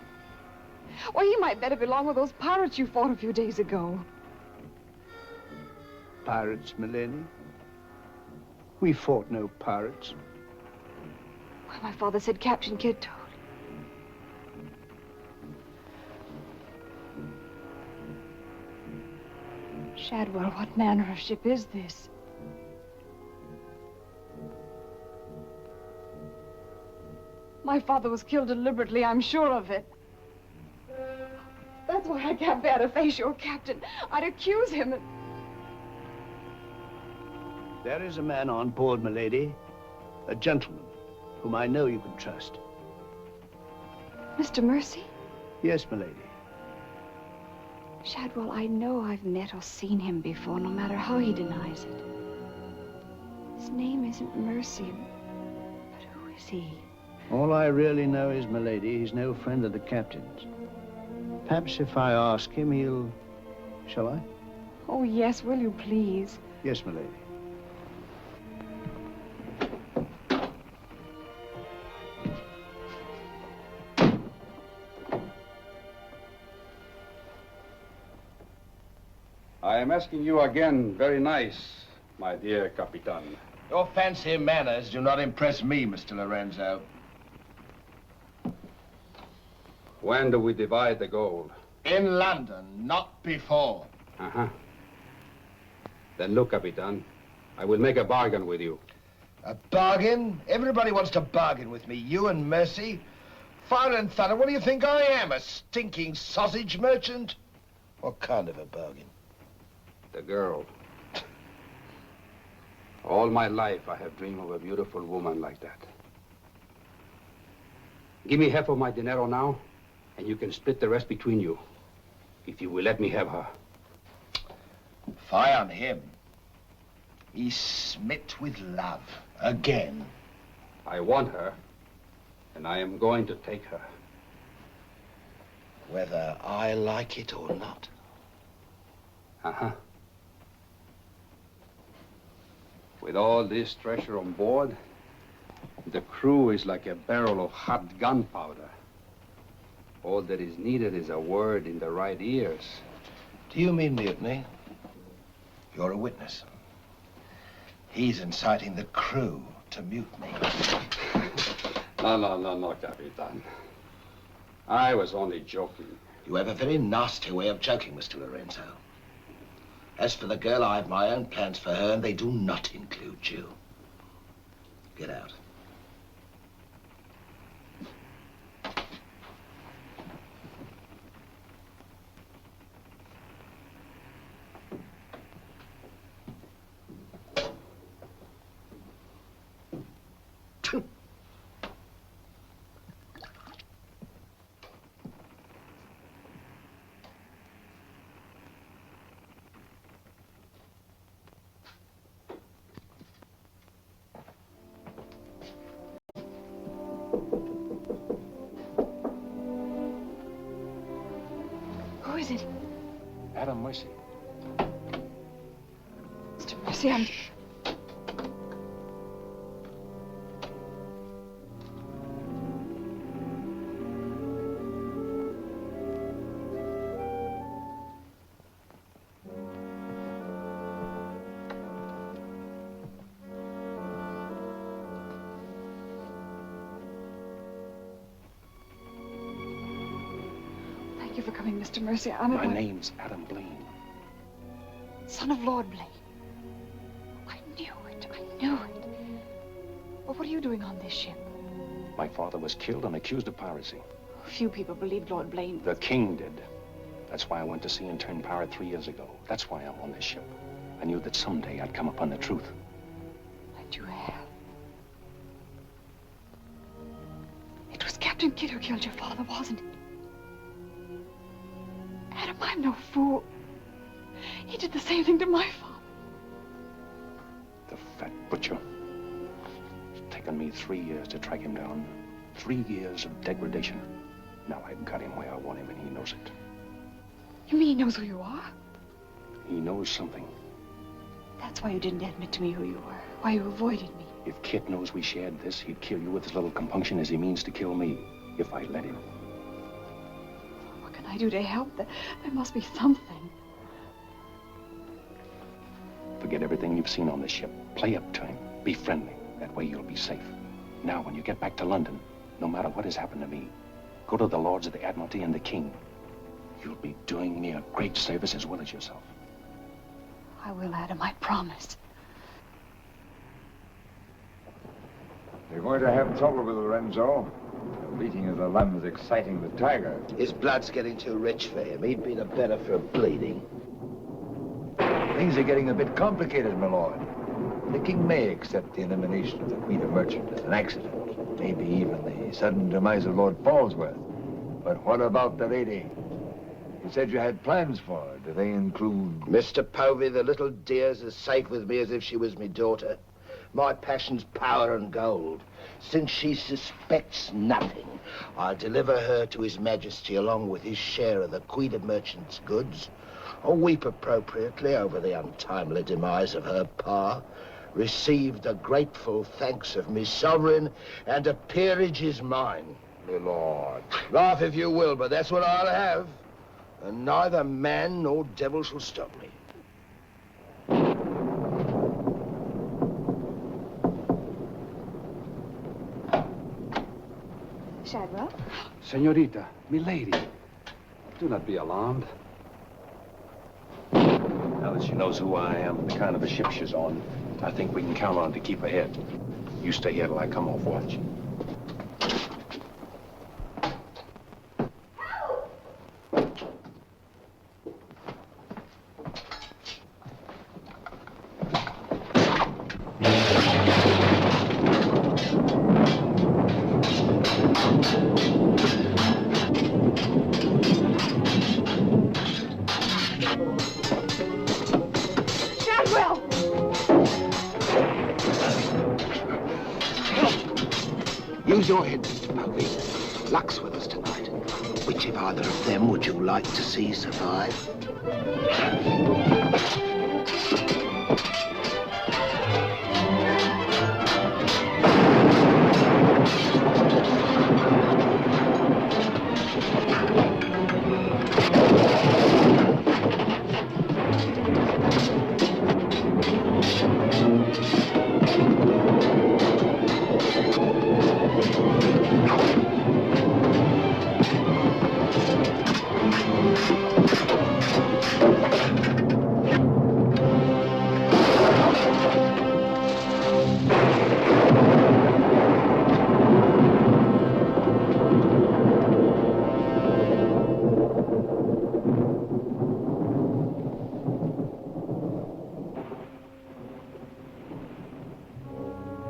Why, he might better belong with those pirates you fought a few days ago. Pirates, milady? We fought no pirates. Why, my father said Captain Kidd told. Shadwell, what manner of ship is this? My father was killed deliberately, I'm sure of it. That's why I can't bear to face your captain. I'd accuse him. There is a man on board, milady. A gentleman whom I know you can trust. Mr. Mercy? Yes, milady. Shadwell, I know I've met or seen him before, no matter how he denies it. His name isn't Mercy, but who is he? All I really know is, milady, he's no friend of the captain's. Perhaps if I ask him, he'll... Shall I? Oh, yes, will you please? Yes, milady. I am asking you again, very nice, my dear Capitan. Your fancy manners do not impress me, Mr. Lorenzo. When do we divide the gold? In London, not before. Uh-huh. Then look, Capitan, I will make a bargain with you. A bargain? Everybody wants to bargain with me. You and Mercy. Fire and thunder, what do you think I am? A stinking sausage merchant? What kind of a bargain? The girl. All my life, I have dreamed of a beautiful woman like that. Give me half of my dinero now, and you can split the rest between you, if you will let me have her. Fie on him. He's smit with love. Again. I want her, and I am going to take her. Whether I like it or not. Uh-huh. With all this treasure on board, the crew is like a barrel of hot gunpowder. All that is needed is a word in the right ears. Do you mean mutiny? You're a witness. He's inciting the crew to mutiny. No, Capitan. I was only joking. You have a very nasty way of joking, Mr. Lorenzo. As for the girl, I have my own plans for her, and they do not include you. Get out. Who is it? Adam Mercy. Mr. Mercy, I'm... Thank you for coming, Mr. Mercy. My name's Adam Blaine. Son of Lord Blaine. I knew it. I knew it. But what are you doing on this ship? My father was killed and accused of piracy. Few people believed Lord Blaine. The king did. That's why I went to sea and turned pirate 3 years ago. That's why I'm on this ship. I knew that someday I'd come upon the truth. And you have. It was Captain Kidd who killed your father, wasn't it? Adam, I'm no fool. He did the same thing to my father. The fat butcher. It's taken me 3 years to track him down. 3 years of degradation. Now I've got him where I want him, and he knows it. You mean he knows who you are? He knows something. That's why you didn't admit to me who you were. Why you avoided me. If Kit knows we shared this, he'd kill you with as little compunction as he means to kill me, if I let him. What can I do to help? There must be something. Forget everything you've seen on the ship. Play up to him. Be friendly. That way you'll be safe. Now, when you get back to London, no matter what has happened to me, go to the Lords of the Admiralty and the King. You'll be doing me a great service as well as yourself. I will, Adam, I promise. You're going to have trouble with Lorenzo. The beating of the lamb is exciting the tiger. His blood's getting too rich for him. He'd be the better for bleeding. Things are getting a bit complicated, my lord. The king may accept the elimination of the Queen of Merchant as an accident. Maybe even the sudden demise of Lord Falsworth. But what about the lady? You said you had plans for her. Do they include... Mr. Povey, the little dear's as safe with me as if she was me daughter. My passion's power and gold. Since she suspects nothing, I'll deliver her to His Majesty along with his share of the Queen of Merchant's goods. I'll weep appropriately over the untimely demise of her pa, receive the grateful thanks of me sovereign, and a peerage is mine. My lord. Laugh if you will, but that's what I'll have. And neither man nor devil shall stop me. Shadwell? Senorita, milady, do not be alarmed. Now that she knows who I am, the kind of a ship she's on, I think we can count on to keep ahead. You stay here till I come off watch. Use your head, Mr. Povey. Luck's with us tonight. Which of either of them would you like to see survive?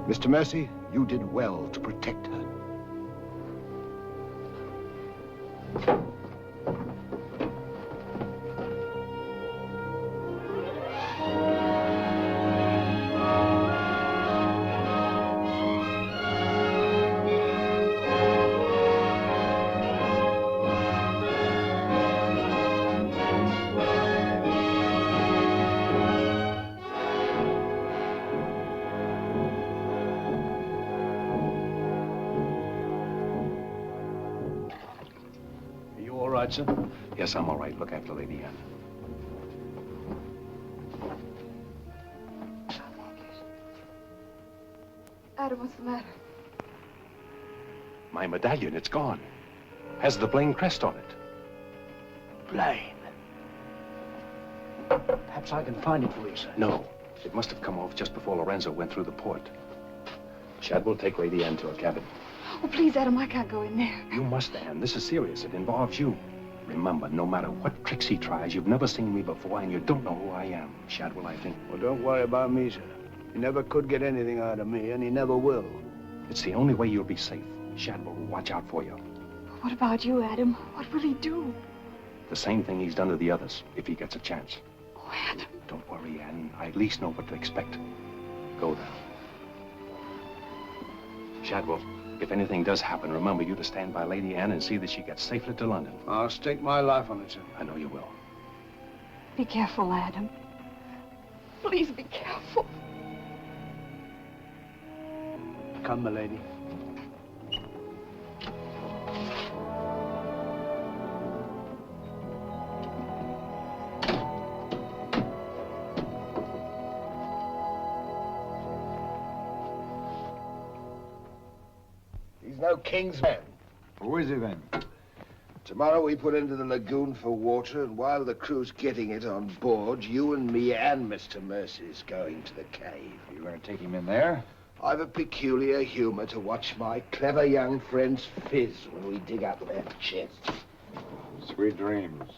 Mr. Mercy, you did well to protect her. Sir? Yes, I'm all right. Look after Lady Anne. Adam, what's the matter? My medallion, it's gone. Has the Blaine crest on it. Blaine. Perhaps I can find it for you, sir. No. It must have come off just before Lorenzo went through the port. Shadwell, take Lady Anne to her cabin. Oh, please, Adam, I can't go in there. You must, Anne. This is serious. It involves you. Remember, no matter what tricks he tries, you've never seen me before, and you don't know who I am. Shadwell, I think. Well, don't worry about me, sir. He never could get anything out of me, and he never will. It's the only way you'll be safe. Shadwell will watch out for you. What about you, Adam? What will he do? The same thing he's done to the others, if he gets a chance. Oh, Adam. Don't worry, Anne. I at least know what to expect. Go there. Shadwell, if anything does happen, remember you to stand by Lady Anne and see that she gets safely to London. I'll stake my life on it, sir. I know you will. Be careful, Adam. Please be careful. Come, my lady. He's no king's man. Who is he then? Tomorrow we put into the lagoon for water, and while the crew's getting it on board, you and me and Mr. Mercy's going to the cave. You're going to take him in there? I've a peculiar humor to watch my clever young friends fizz when we dig up that chest. Sweet dreams.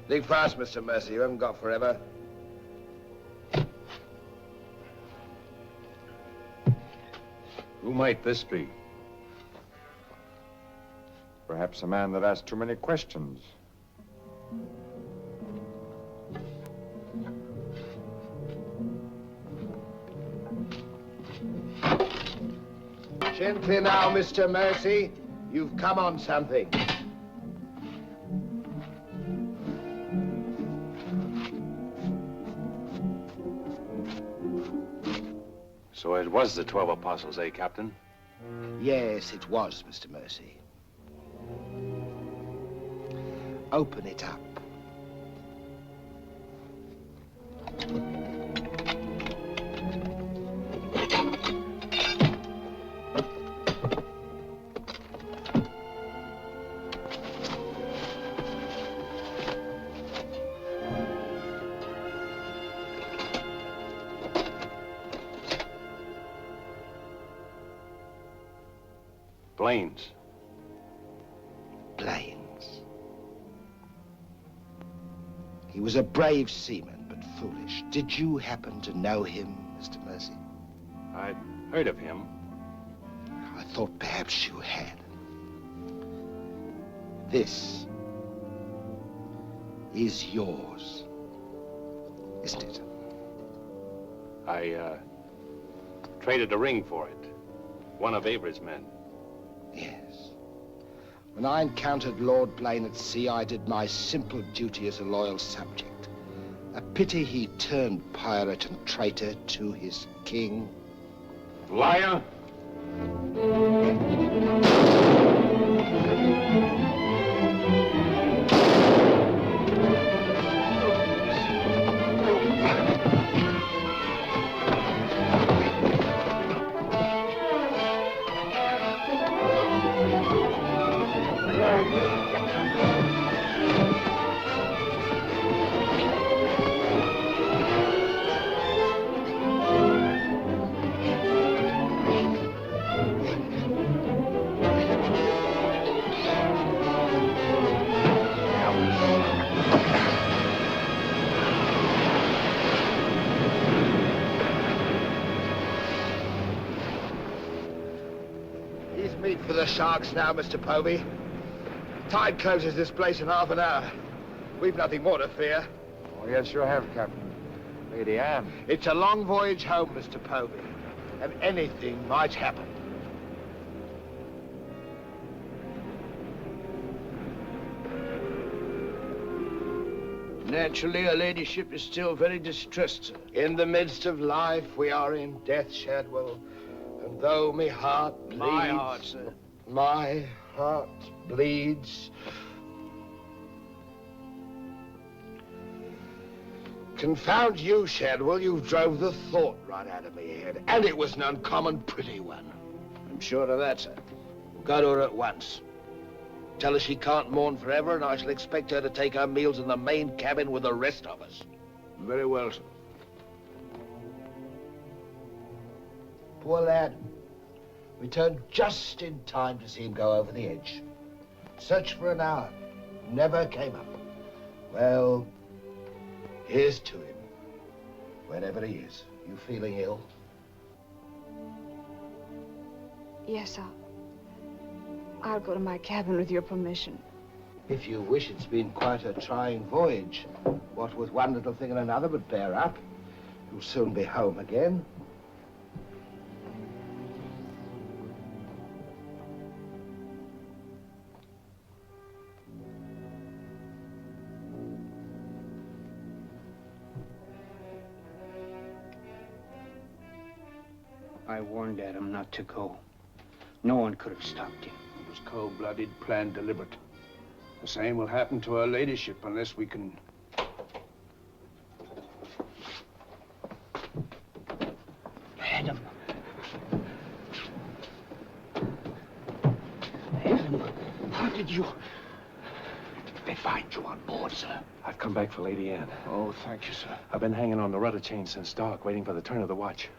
Think fast, Mr. Mercy. You haven't got forever. Who might this be? Perhaps a man that asked too many questions. Gently now, Mr. Mercy. You've come on something. So it was the 12 apostles, eh, Captain? Yes, it was, Mr. Mercy. Open it up. Blaines. Blaines. He was a brave seaman, but foolish. Did you happen to know him, Mr. Mercy? I'd heard of him. I thought perhaps you had. This is yours, isn't it? I, traded a ring for it. One of Avery's men. Yes. When I encountered Lord Blaine at sea, I did my simple duty as a loyal subject. A pity he turned pirate and traitor to his king. Liar! For the sharks now, Mr. Povey. Tide closes this place in half an hour. We've nothing more to fear. Oh, yes, you have, Captain. Lady Anne. It's a long voyage home, Mr. Povey, and anything might happen. Naturally, her ladyship is still very distressed, sir. In the midst of life, we are in death, Shadwell. And though my heart bleeds... My heart, sir. My heart bleeds. Confound you, Shadwell. You drove the thought right out of me head. And it was an uncommon pretty one. I'm sure of that, sir. Go to her at once. Tell her she can't mourn forever, and I shall expect her to take her meals in the main cabin with the rest of us. Very well, sir. Poor lad. Returned just in time to see him go over the edge. Searched for an hour. Never came up. Well, here's to him. Wherever he is. You feeling ill? Yes, I'll go to my cabin with your permission. If you wish, it's been quite a trying voyage. What with one little thing and another, but bear up. You'll soon be home again. I warned Adam not to go. No one could have stopped him. It was cold-blooded, planned, deliberate. The same will happen to her ladyship unless we can... Adam. Adam, how did you... They find you on board, sir? I've come back for Lady Anne. Oh, thank you, sir. I've been hanging on the rudder chain since dark, waiting for the turn of the watch.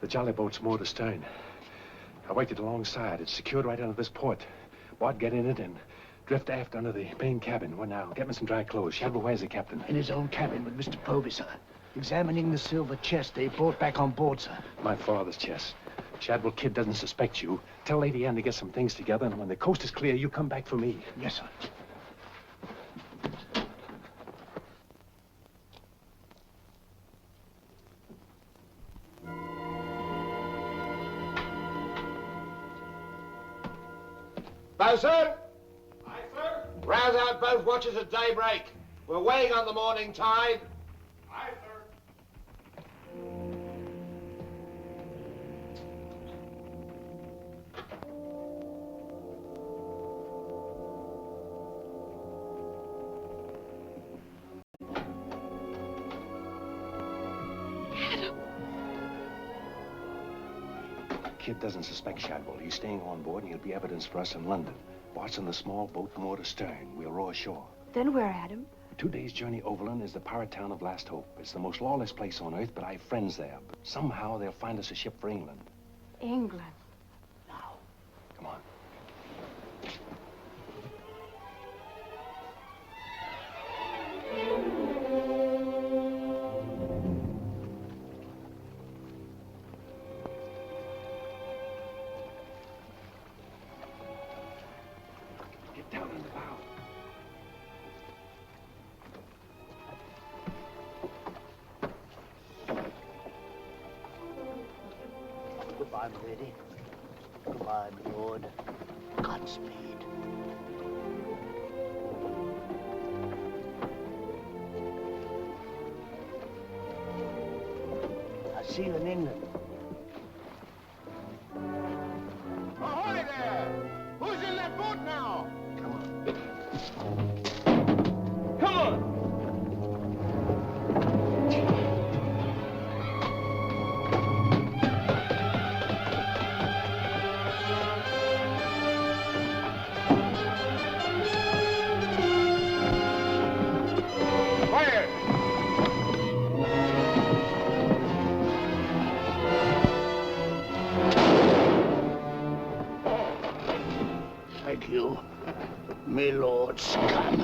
The jolly boat's moored astern. I waited alongside. It's secured right under this port. Bart, get in it and Drift aft under the main cabin. Well, now, get me some dry clothes. Shadwell, where's the captain? In his own cabin with Mr. Povey, sir. Examining the silver chest they brought back on board, sir. My father's chest. Shadwell Kid doesn't suspect you. Tell Lady Anne to get some things together, and when the coast is clear, you come back for me. Yes, sir. Bosun! Aye, sir? Rouse out both watches at daybreak. We're weighing on the morning tide. Aye, sir. Kid doesn't suspect Shadwell. He's staying on board, and he'll be evidence for us in London. Watching the small boat moored astern. We'll row ashore. Then where, Adam? 2 days' journey overland is the pirate town of Last Hope. It's the most lawless place on earth, but I've friends there. But somehow they'll find us a ship for England. England. Come on. Get down in the bow. Goodbye, my lady. Goodbye, my lord. Godspeed. I'll see you in England. Ahoy there! Who's in that boat now? Come on! Thank you, my lord scum.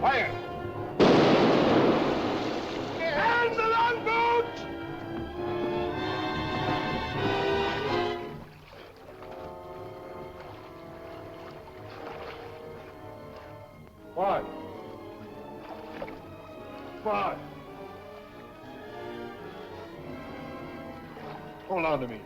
Fire! And the longboat! Five. Five. Hold on to me.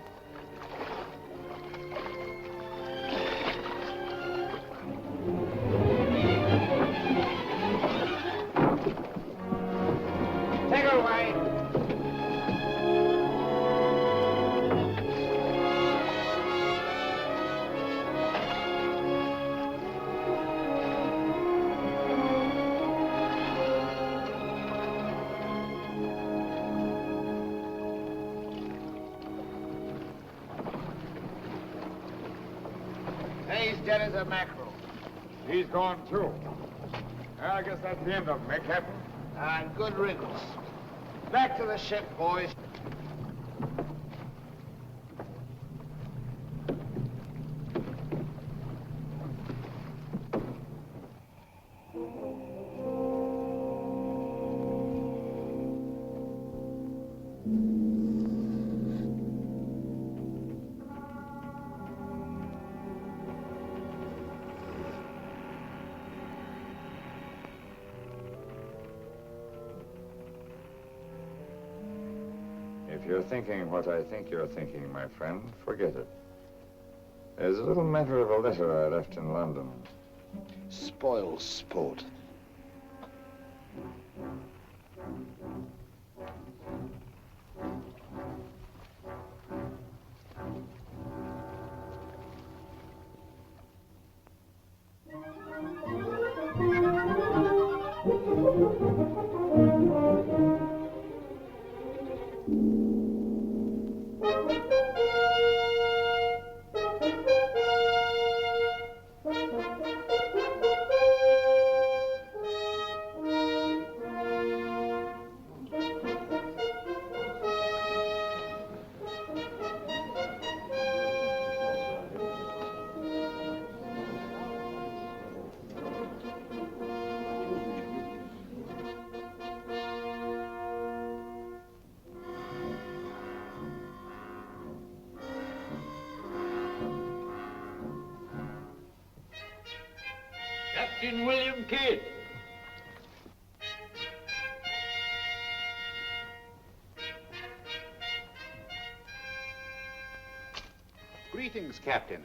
Take her away. He's dead as a mackerel. He's gone, too. Well, I guess that's the end of him, eh, Captain? And good riddance. Back to the ship, boys. If you're thinking what I think you're thinking, my friend, forget it. There's a little matter of a letter I left in London. Spoil sport. Captain William Kidd. Greetings, Captain.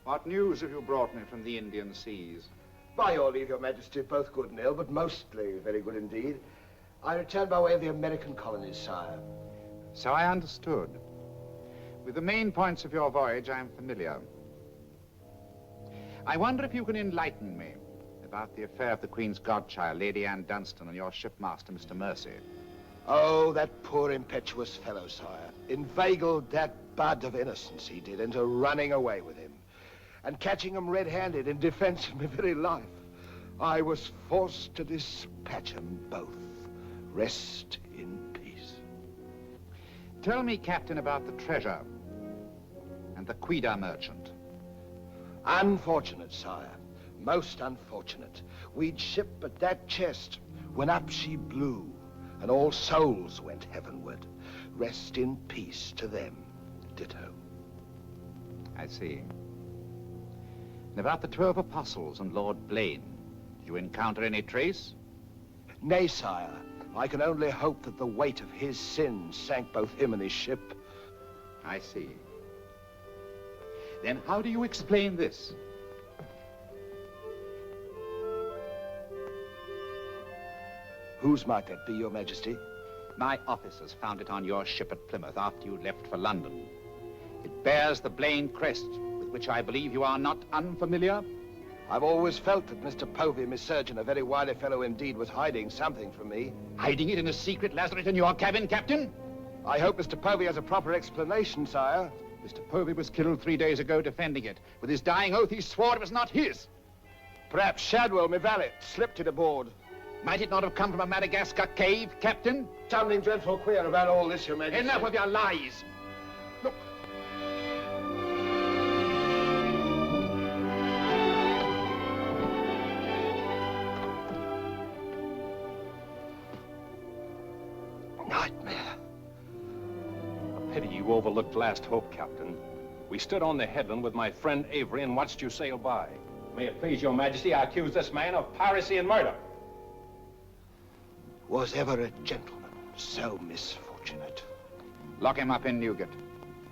What news have you brought me from the Indian seas? By your leave, Your Majesty, both good and ill, but mostly very good indeed. I returned by way of the American colonies, sire. So I understood. With the main points of your voyage, I am familiar. I wonder if you can enlighten me about the affair of the Queen's godchild, Lady Anne Dunstan, and your shipmaster, Mr. Mercy. Oh, that poor impetuous fellow, sire. Inveigled that bud of innocence he did into running away with him and catching him red-handed in defense of my very life. I was forced to dispatch them both. Rest in peace. Tell me, Captain, about the treasure and the Quida merchant. Unfortunate, sire. Most unfortunate. We'd ship but that chest when up she blew, and all souls went heavenward. Rest in peace to them. Ditto. I see. And about the 12 apostles and Lord Blaine, did you encounter any trace? Nay, sire. I can only hope that the weight of his sins sank both him and his ship. I see. Then how do you explain this? Whose might that be, Your Majesty? My officers found it on your ship at Plymouth after you left for London. It bears the Blaine crest, with which I believe you are not unfamiliar. I've always felt that Mr. Povey, Miss Surgeon, a very wily fellow indeed, was hiding something from me. Hiding it in a secret lazaret in your cabin, Captain? I hope Mr. Povey has a proper explanation, sire. Mr. Povey was killed 3 days ago defending it. With his dying oath, he swore it was not his. Perhaps Shadwell, my valet, slipped it aboard. Might it not have come from a Madagascar cave, Captain? Something dreadful queer about all this, Your Majesty. Enough of your lies. Look. Nightmare. A pity you overlooked last hope, Captain. We stood on the headland with my friend Avery and watched you sail by. May it please Your Majesty, I accuse this man of piracy and murder. Was ever a gentleman so misfortunate? Lock him up in Newgate.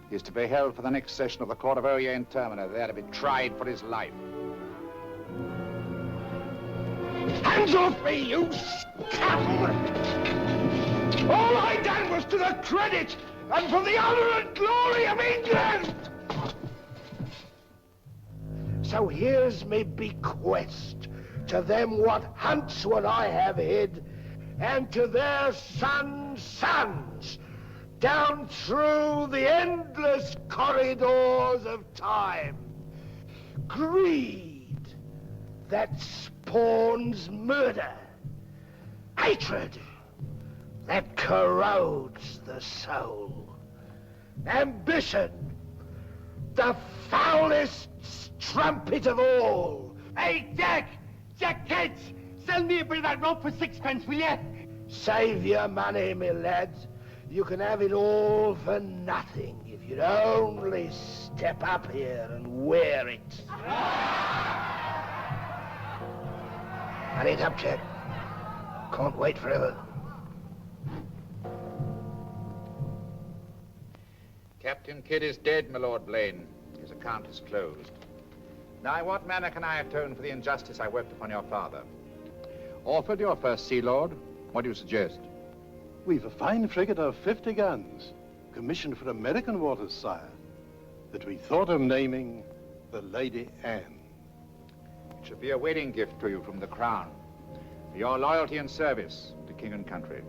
He is to be held for the next session of the Court of Oyer in Termina, there to be tried for his life. Hands off me, you scoundrel! All I done was to the credit and for the honor and glory of England! So here's me bequest to them what hunts what I have hid, and to their sons, down through the endless corridors of time. Greed that spawns murder. Hatred that corrodes the soul. Ambition, the foulest strumpet of all. Hey, Jack! Jack Ketch! Sell me a bit of that rope for 6 pence, will you? Save your money, me lads. You can have it all for nothing if you'd only step up here and wear it. Hurry it up, Jack. Can't wait forever. Captain Kidd is dead, my Lord Blaine. His account is closed. Now, in what manner can I atone for the injustice I worked upon your father? Orford, your first Sea Lord, what do you suggest? We've a fine frigate of 50 guns, commissioned for American waters, sire, that we thought of naming the Lady Anne. It should be a wedding gift to you from the Crown, for your loyalty and service to king and country.